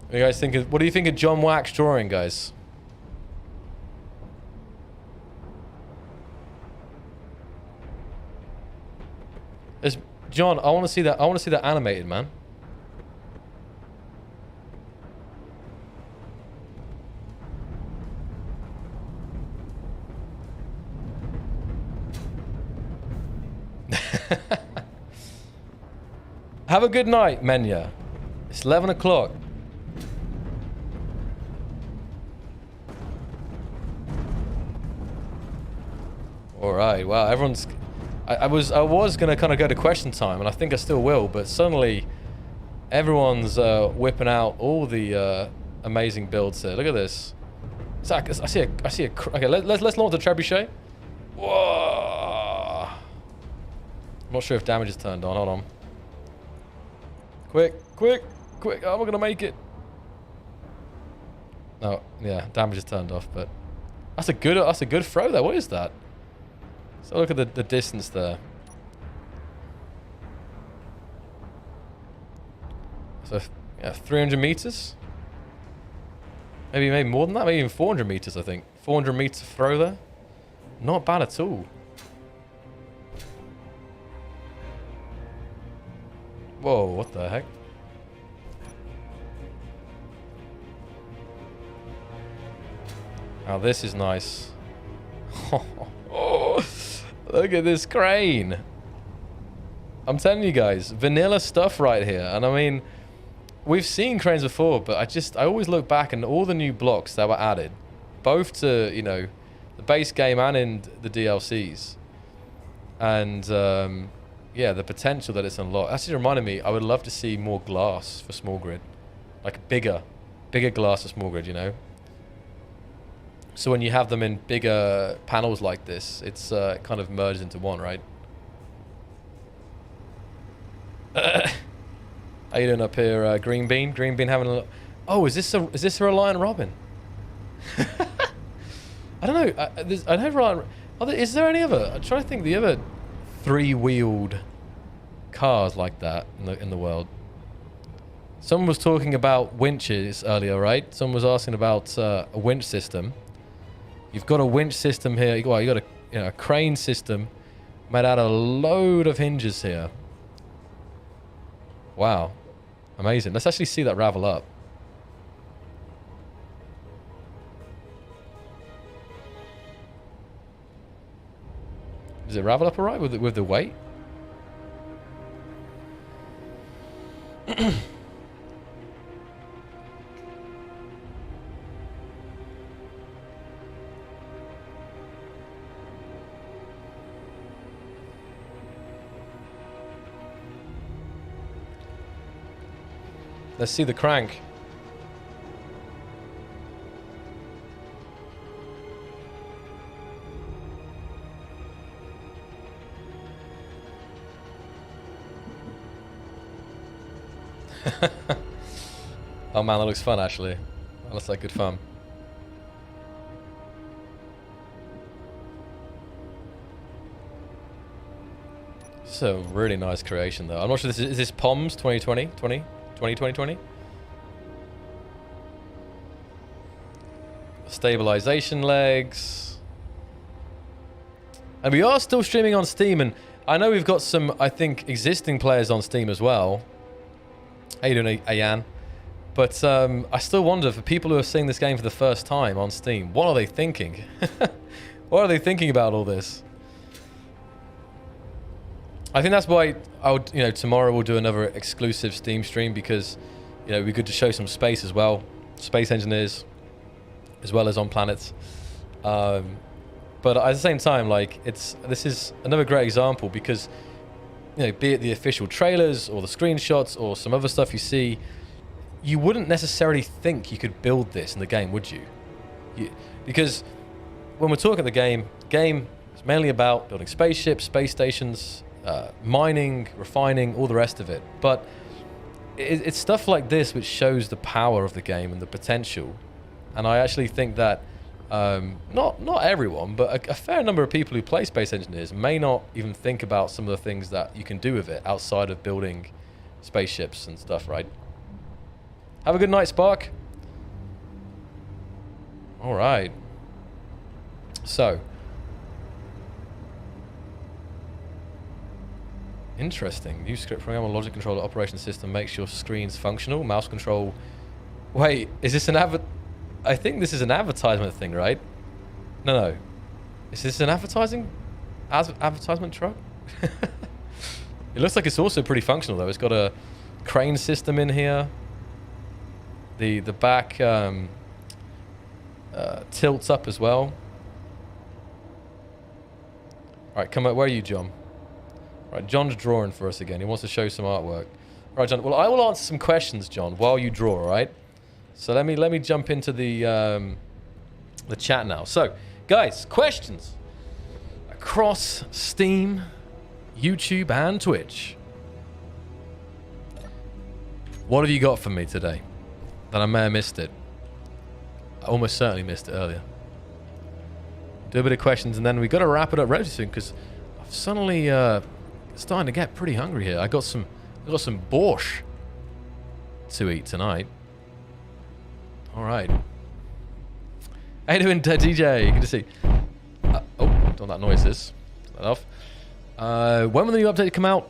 What do you guys think of, what do you think of John Wack's drawing, guys? John, I want to see that. I want to see that animated, man. Have a good night, Menya. It's 11 o'clock. All right. Wow. Everyone's. I was gonna kind of go to question time, and I think I still will. But suddenly, everyone's whipping out all the amazing builds here. Look at this. Zach, I see a. Okay, let's launch the trebuchet. Whoa. I'm not sure if damage is turned on. Hold on. Quick! Oh, I'm gonna make it. Oh, yeah, damage is turned off, but that's a good throw there. What is that? So look at the distance there. So yeah, 300 meters. Maybe more than that. Maybe even 400 meters. I think 400 meters throw there. Not bad at all. Whoa! What the heck? Now this is nice. Oh, look at this crane. I'm telling you guys, vanilla stuff right here. And I mean, we've seen cranes before, but I always look back and all the new blocks that were added, both to, you know, the base game and in the DLCs. And yeah, the potential that it's unlocked. Actually reminded me, I would love to see more glass for small grid. Like bigger glass for small grid, you know? So when you have them in bigger panels like this, it's kind of merged into one, right? How you doing up here, Green Bean? Green Bean having a look. Oh, is this a Reliant Robin? I don't know. I know Reliant. Is there any other? I'm trying to think the other three-wheeled cars like that in the world. Someone was talking about winches earlier, right? Someone was asking about a winch system. You've got a winch system here. You got a crane system made out of a load of hinges here. Wow, amazing. Let's actually see that ravel up. Does it ravel up alright with the weight? Let's see the crank. Oh man, that looks fun actually. That looks like good fun. It's a really nice creation though. I'm not sure is this POMS 2020? 2020? stabilization legs. And we are still streaming on Steam, and I know we've got some, I think, existing players on Steam as well. How you doing, Ayan? But I still wonder, for people who are seeing this game for the first time on Steam, what are they thinking? What are they thinking about all this? I think that's why I would, tomorrow we'll do another exclusive Steam stream, because, it'd be good to show some space as well. Space engineers, as well as on planets. But at the same time, like, this is another great example, because, be it the official trailers or the screenshots or some other stuff you see, you wouldn't necessarily think you could build this in the game, would you? Because when we're talking the game is mainly about building spaceships, space stations, mining, refining, all the rest of it. But it's stuff like this which shows the power of the game and the potential. And I actually think that not everyone, but a fair number of people who play Space Engineers may not even think about some of the things that you can do with it outside of building spaceships and stuff, right? Have a good night, Spark. All right. So. Interesting. New script program on logic controller operation system makes your screens functional. Mouse control. Wait, is this an I think this is an advertisement thing, right? No. Is this an advertisement truck? It looks like it's also pretty functional though. It's got a crane system in here. The back tilts up as well. All right, come on. Where are you, John? Right, John's drawing for us again. He wants to show some artwork. All right, John. Well, I will answer some questions, John, while you draw. All right. So let me jump into the chat now. So, guys, questions across Steam, YouTube, and Twitch. What have you got for me today? That I may have missed it. I almost certainly missed it earlier. Do a bit of questions, and then we've got to wrap it up relatively soon, because I've suddenly starting to get pretty hungry here. I got some borscht to eat tonight. All right. How you doing, DJ? Good to see. Oh, don't that noise is. Turn that off. When will the new update come out?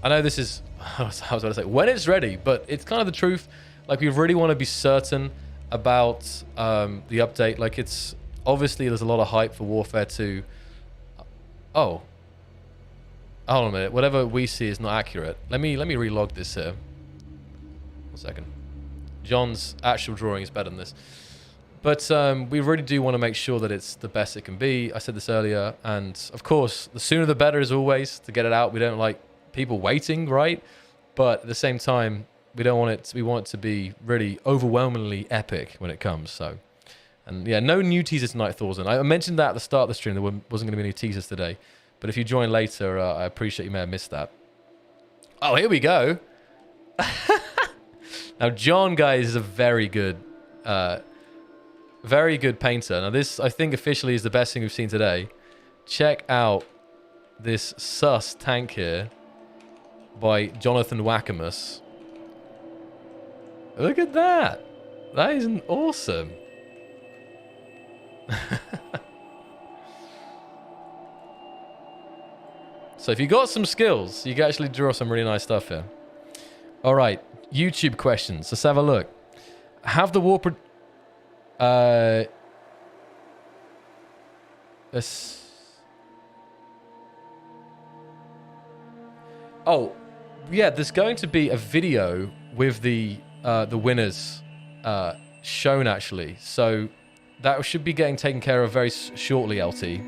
I know this is. I was about to say when it's ready, but it's kind of the truth. Like, we really want to be certain about the update. Like, it's obviously there's a lot of hype for Warfare 2. Oh. Hold on a minute. Whatever we see is not accurate. Let me relog this here. 1 second. John's actual drawing is better than this. But we really do want to make sure that it's the best it can be. I said this earlier. And, of course, the sooner the better as always to get it out. We don't like people waiting, right? But at the same time, we don't want it. We want it to be really overwhelmingly epic when it comes. So, and yeah, no new teasers tonight, Thorzen. I mentioned that at the start of the stream. There wasn't going to be any teasers today. But if you join later, I appreciate you may have missed that. Oh, here we go. Now, John, guys, is a very good painter. Now, this, I think, officially is the best thing we've seen today. Check out this sus tank here by Jonathan Wackamus. Look at that. That is awesome. So if you got some skills, you can actually draw some really nice stuff here. All right, YouTube questions. Let's have a look. Have the warp... Oh, yeah, there's going to be a video with the winners shown, actually. So that should be getting taken care of very shortly, LT.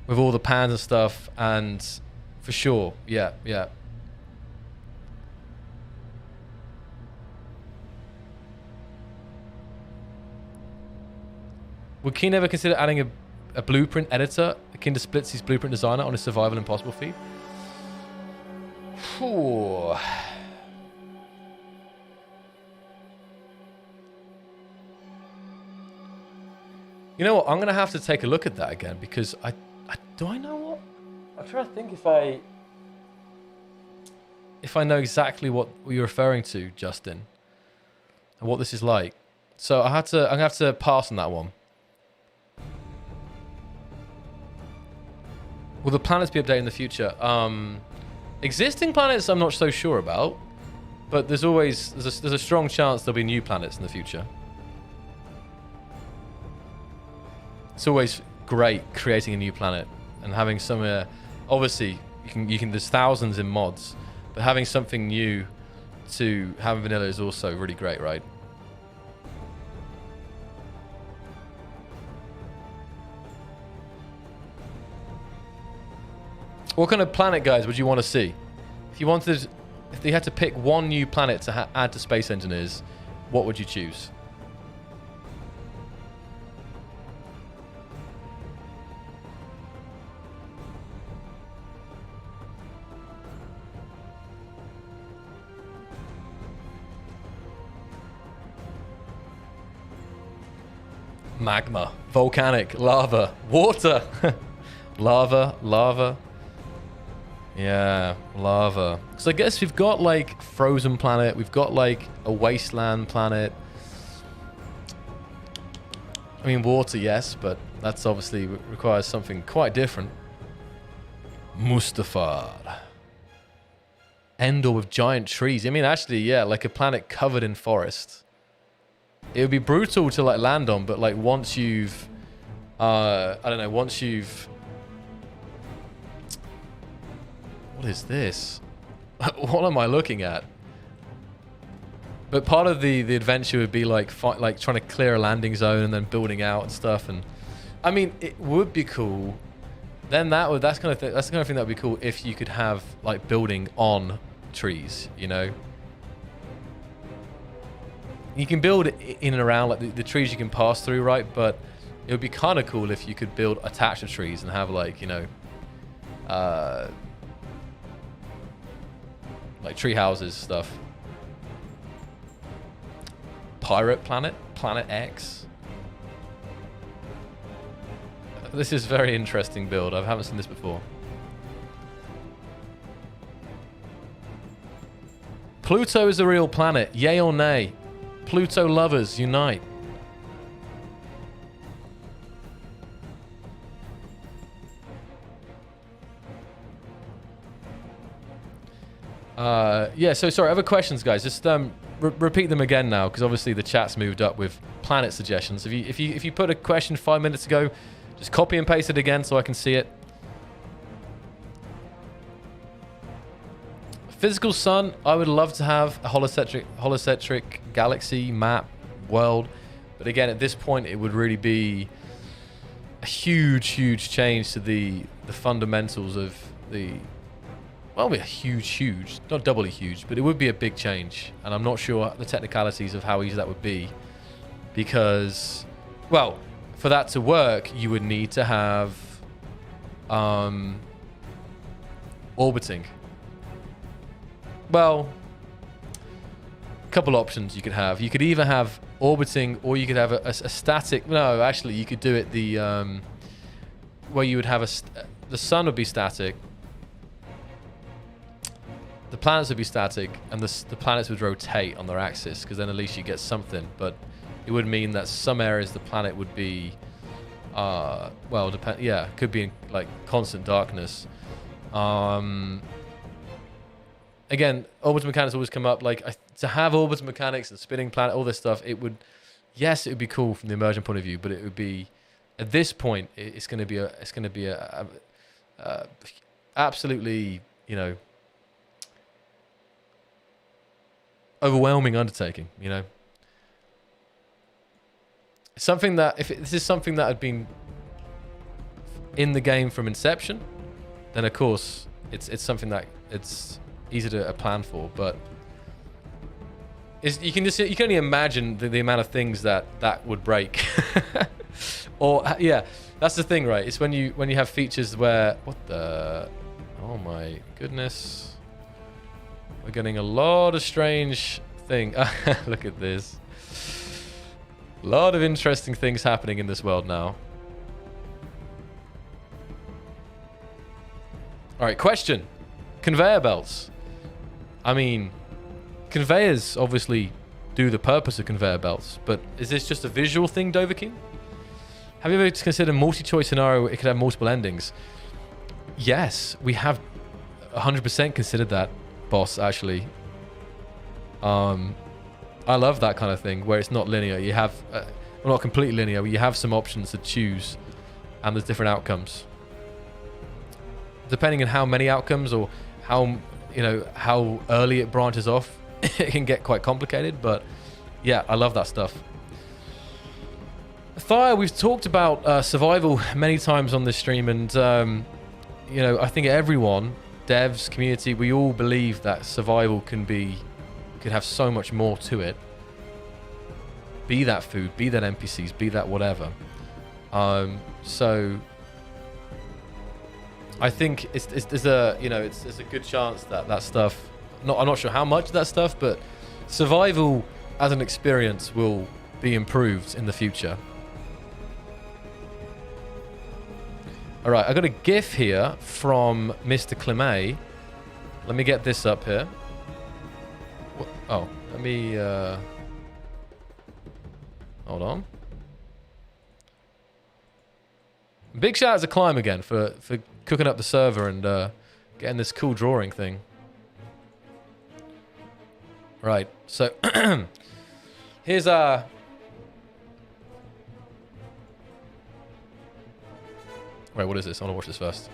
With all the pans and stuff, and for sure, yeah. Would Keen ever consider adding a blueprint editor akin to Splitsy's blueprint designer on his Survival Impossible feed? Ooh. You know what? I'm going to have to take a look at that again, because do I know what? I'm trying to think if I know exactly what you're referring to, Justin. and what this is like. So I'm gonna have to pass on that one. Will the planets be updated in the future? Existing planets, I'm not so sure about, but there's a strong chance there'll be new planets in the future. It's always great creating a new planet and having somewhere. Obviously, you can. There's thousands in mods, but having something new to have in vanilla is also really great, right? What kind of planet, guys, would you want to see? If you had to pick one new planet to add to Space Engineers, what would you choose? Magma, volcanic, lava, water, lava. Yeah, lava. So I guess we've got like frozen planet, we've got like a wasteland planet. I mean, water, yes, but that's obviously requires something quite different. Mustafar. Endor with giant trees. I mean, actually, yeah, like a planet covered in forest. It would be brutal to like land on, but like once you've, I don't know, once you've. What is this? What am I looking at? But part of the adventure would be like trying to clear a landing zone and then building out and stuff. And I mean, it would be cool. Then that's the kind of thing that would be cool if you could have like building on trees, you know. You can build in and around like the trees you can pass through, right? But it would be kind of cool if you could build attached to trees and have like, you know, like tree houses stuff. Pirate planet, Planet X. This is very interesting build. I haven't seen this before. Pluto is a real planet. Yay or nay? Pluto lovers unite. Yeah, so sorry, other questions, guys. Just repeat them again now, because obviously the chat's moved up with planet suggestions. If you put a question 5 minutes ago, just copy and paste it again so I can see it. Physical sun, I would love to have a holocentric galaxy map world, but again, at this point, it would really be a huge change to the fundamentals of the. Well, it'd be a huge, not doubly huge, but it would be a big change. And I'm not sure the technicalities of how easy that would be. Because, well, for that to work, you would need to have orbiting. Well, a couple options you could have. You could either have orbiting or you could have a static. No, actually, you could do it where you would have the sun would be static. The planets would be static, and the planets would rotate on their axis, because then at least you get something. But it would mean that some areas the planet would be, well, could be in like constant darkness. Again, orbital mechanics always come up. Like to have orbital mechanics and spinning planet, all this stuff, it would be cool from the immersion point of view, but it would be at this point, it's going to be a absolutely, you know, overwhelming undertaking, you know. Something that, this is something that had been in the game from inception, then of course it's something that it's easy to plan for. But you can only imagine the amount of things that would break. Or yeah, that's the thing, right? It's when you have features where oh my goodness. We're getting a lot of strange things. Look at this. A lot of interesting things happening in this world now. All right, question. Conveyor belts. I mean, conveyors obviously do the purpose of conveyor belts. But is this just a visual thing, Dovahkiin? Have you ever considered a multi-choice scenario? It could have multiple endings. Yes, we have 100% considered that, boss, actually. I love that kind of thing where it's not linear. You have, well, not completely linear, but you have some options to choose and there's different outcomes. Depending on how many outcomes or how, you know, how early it branches off, it can get quite complicated, but yeah, I love that stuff. Thaya, we've talked about survival many times on this stream, and you know, I think everyone, devs, community, we all believe that survival could have so much more to it. Be that food, be that NPCs, be that whatever. So I think there's a good chance that that stuff. I'm not sure how much of that stuff, but survival as an experience will be improved in the future. All right, I got a GIF here from Mr. Clemay. Let me get this up here. Oh, let me hold on. Big shout out to Climb again for cooking up the server and getting this cool drawing thing. Right, so here's our... Wait, what is this? I want to watch this first.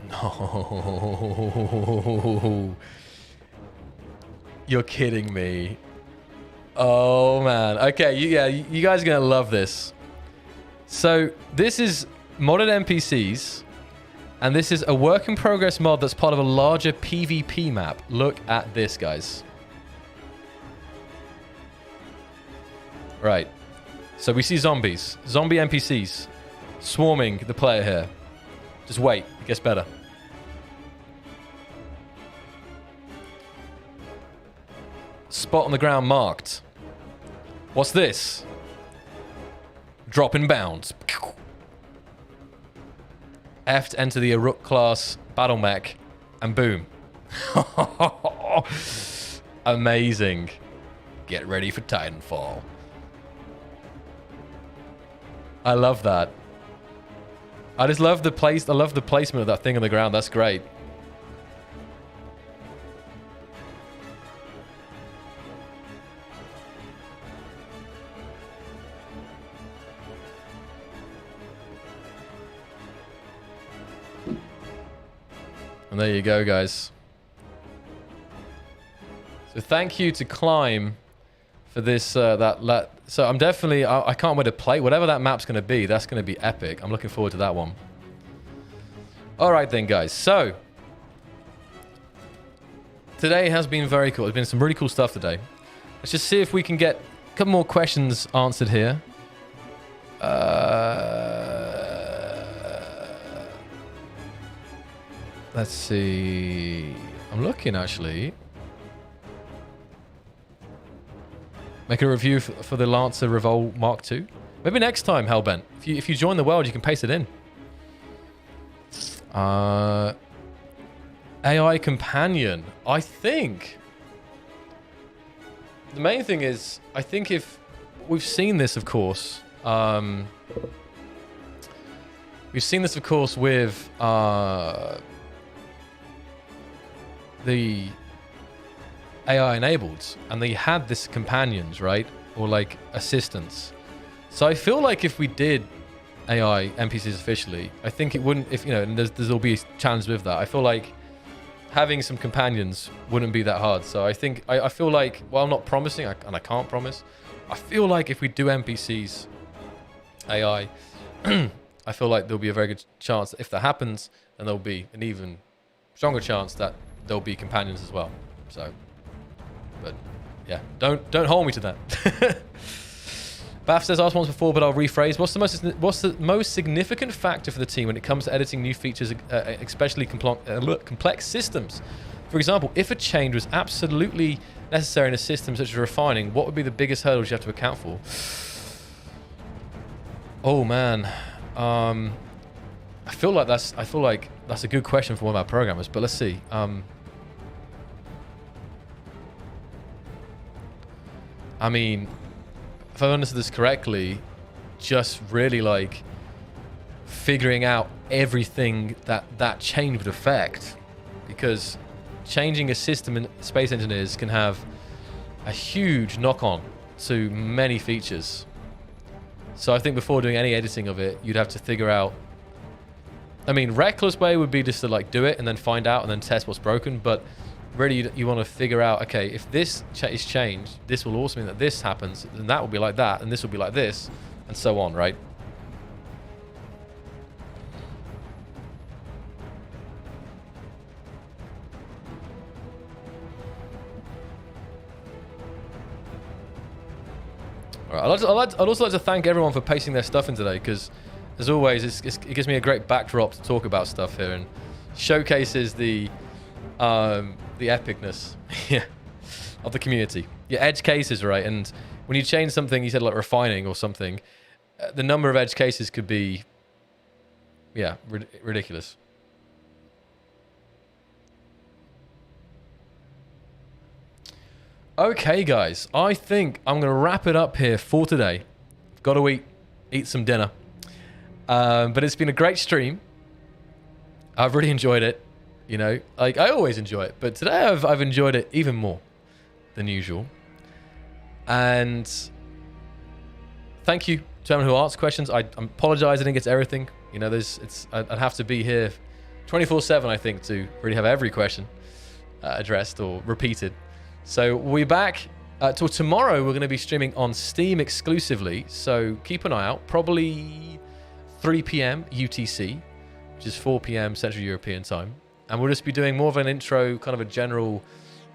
No. You're kidding me. Oh, man. Okay, you guys are going to love this. So this is modded NPCs. And this is a work in progress mod that's part of a larger PvP map. Look at this, guys. Right. So we see zombies. Zombie NPCs swarming the player here. Just wait. It gets better. Spot on the ground marked. What's this? Drop in bounds. F to enter the Uruk class battle mech, and boom. Amazing. Get ready for Titanfall. I love that. I just love the place. I love the placement of that thing on the ground. That's great. And there you go, guys. So thank you to Climb for this. So I'm definitely... I can't wait to play. Whatever that map's going to be, that's going to be epic. I'm looking forward to that one. All right then, guys. So today has been very cool. There's been some really cool stuff today. Let's just see if we can get a couple more questions answered here. Let's see. I'm looking, actually. Make a review for the Lancer Revolt Mark II. Maybe next time, Hellbent. If you join the world, you can paste it in. AI companion. I think the main thing is, I think if we've seen this, of course. We've seen this, of course, with the AI enabled, and they had this companions, right? Or like assistants. So I feel like if we did AI NPCs officially, I think it wouldn't, if you know, and there'll be challenges with that. I feel like having some companions wouldn't be that hard. So I think, I feel like, well, I'm not promising, and I can't promise. I feel like if we do NPCs AI, I feel like there'll be a very good chance that if that happens, then there'll be an even stronger chance that there'll be companions as well. So, but yeah, don't hold me to that. Bath says, asked once before, but I'll rephrase. What's the most significant factor for the team when it comes to editing new features, especially complex systems? For example, if a change was absolutely necessary in a system such as refining, what would be the biggest hurdles you have to account for? Oh man, I feel like that's a good question for one of our programmers. But let's see. I mean, if I understood this correctly, just really like figuring out everything that change would affect, because changing a system in Space Engineers can have a huge knock-on to many features. So I think before doing any editing of it, you'd have to figure out. I mean, reckless way would be just to like do it and then find out and then test what's broken. But really, you want to figure out, okay, if this is changed, this will also mean that this happens, and that will be like that, and this will be like this, and so on, right? All right, I'd also like to thank everyone for pasting their stuff in today, because as always, it gives me a great backdrop to talk about stuff here and showcases the epicness of the community. Your edge cases, right? And when you change something, you said like refining or something, the number of edge cases could be, yeah, ridiculous. Okay, guys, I think I'm going to wrap it up here for today. I've got to eat some dinner. But it's been a great stream. I've really enjoyed it. You know, like I always enjoy it, but today I've enjoyed it even more than usual. And thank you to everyone who asked questions. I apologize I didn't get to everything. You know, I'd have to be here 24/7, I think, to really have every question addressed or repeated. So we'll be back till tomorrow. We're going to be streaming on Steam exclusively, so keep an eye out. Probably 3 p.m. UTC, which is 4 p.m. Central European time. And we'll just be doing more of an intro, kind of a general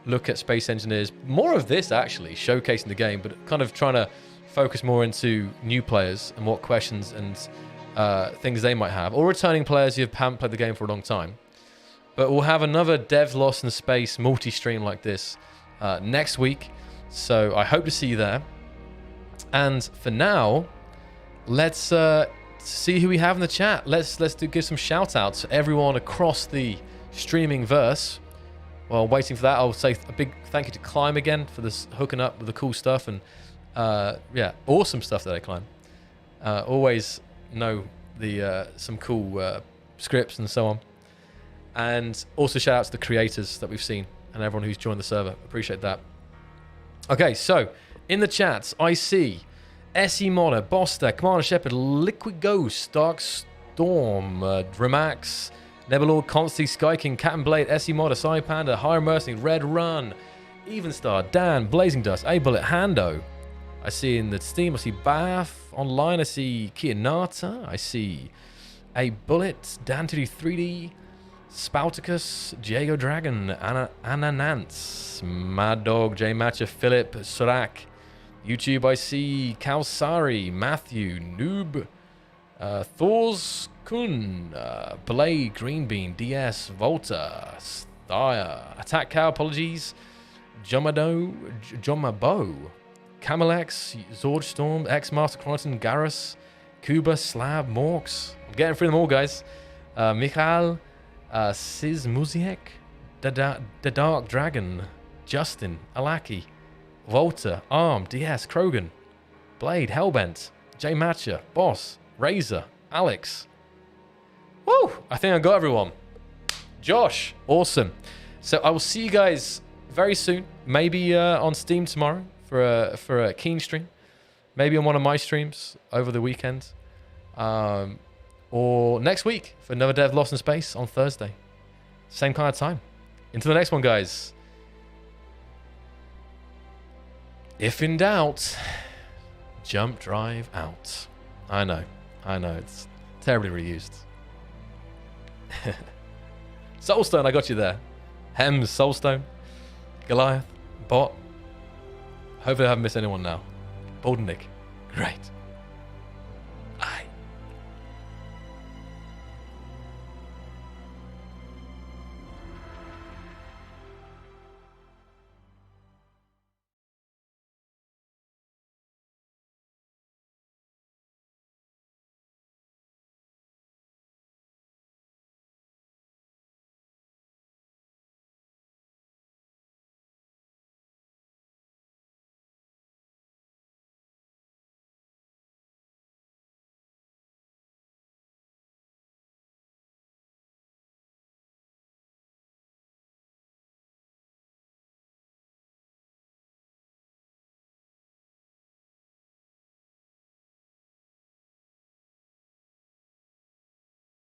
look at Space Engineers. More of this, actually, showcasing the game, but kind of trying to focus more into new players and what questions and things they might have, or returning players who haven't played the game for a long time. But we'll have another Devs Lost in Space multi-stream like this next week. So I hope to see you there. And for now, let's see who we have in the chat. Let's give some shout outs to everyone across the streaming verse. While waiting for that, I'll say a big thank you to Climb again for this hooking up with the cool stuff and yeah, awesome stuff that I Climb. Always know the some cool scripts and so on. And also shout out to the creators that we've seen and everyone who's joined the server. Appreciate that. Okay, so in the chats, I see SE Modder, Boster, Commander Shepherd, Liquid Ghost, Dark Storm, Dramax, Nebulord, Consti, Sky King, Cat and Blade, SE Modder, Psy Panda, Higher Mercenary, Red Run, Evenstar, Dan, Blazing Dust, A Bullet, Hando. I see in the Steam, I see Bath online, I see Kianata, I see A Bullet, Dan2D3D, Spouticus, Diego Dragon, Ananance, Mad Dog, J Matcher, Philip, Surak, YouTube, I see Kalsari, Matthew, Noob, Thors Kun, Blade, Greenbean, DS, Volta, Steyr, Attack Cow, apologies, Jomabo, Camelex, Zordstorm, X-Master, Chronoton, Garrus, Kuba, Slab, Morks. I'm getting through them all, guys. Michael, Siz Muziek, The Dark Dragon, Justin, Alaki, Volta, Arm, DS, Krogan, Blade, Hellbent, J Matcher, Boss, Razor, Alex. Woo! I think I got everyone. Josh, awesome. So I will see you guys very soon. Maybe on Steam tomorrow for a Keen stream. Maybe on one of my streams over the weekend. Or next week for another Dev Lost in Space on Thursday. Same kind of time. Until the next one, guys. If in doubt, jump drive out. I know, it's terribly reused. Soulstone, I got you there. Hems, Soulstone, Goliath, Bot. Hopefully I haven't missed anyone now. Bolden Nick, great.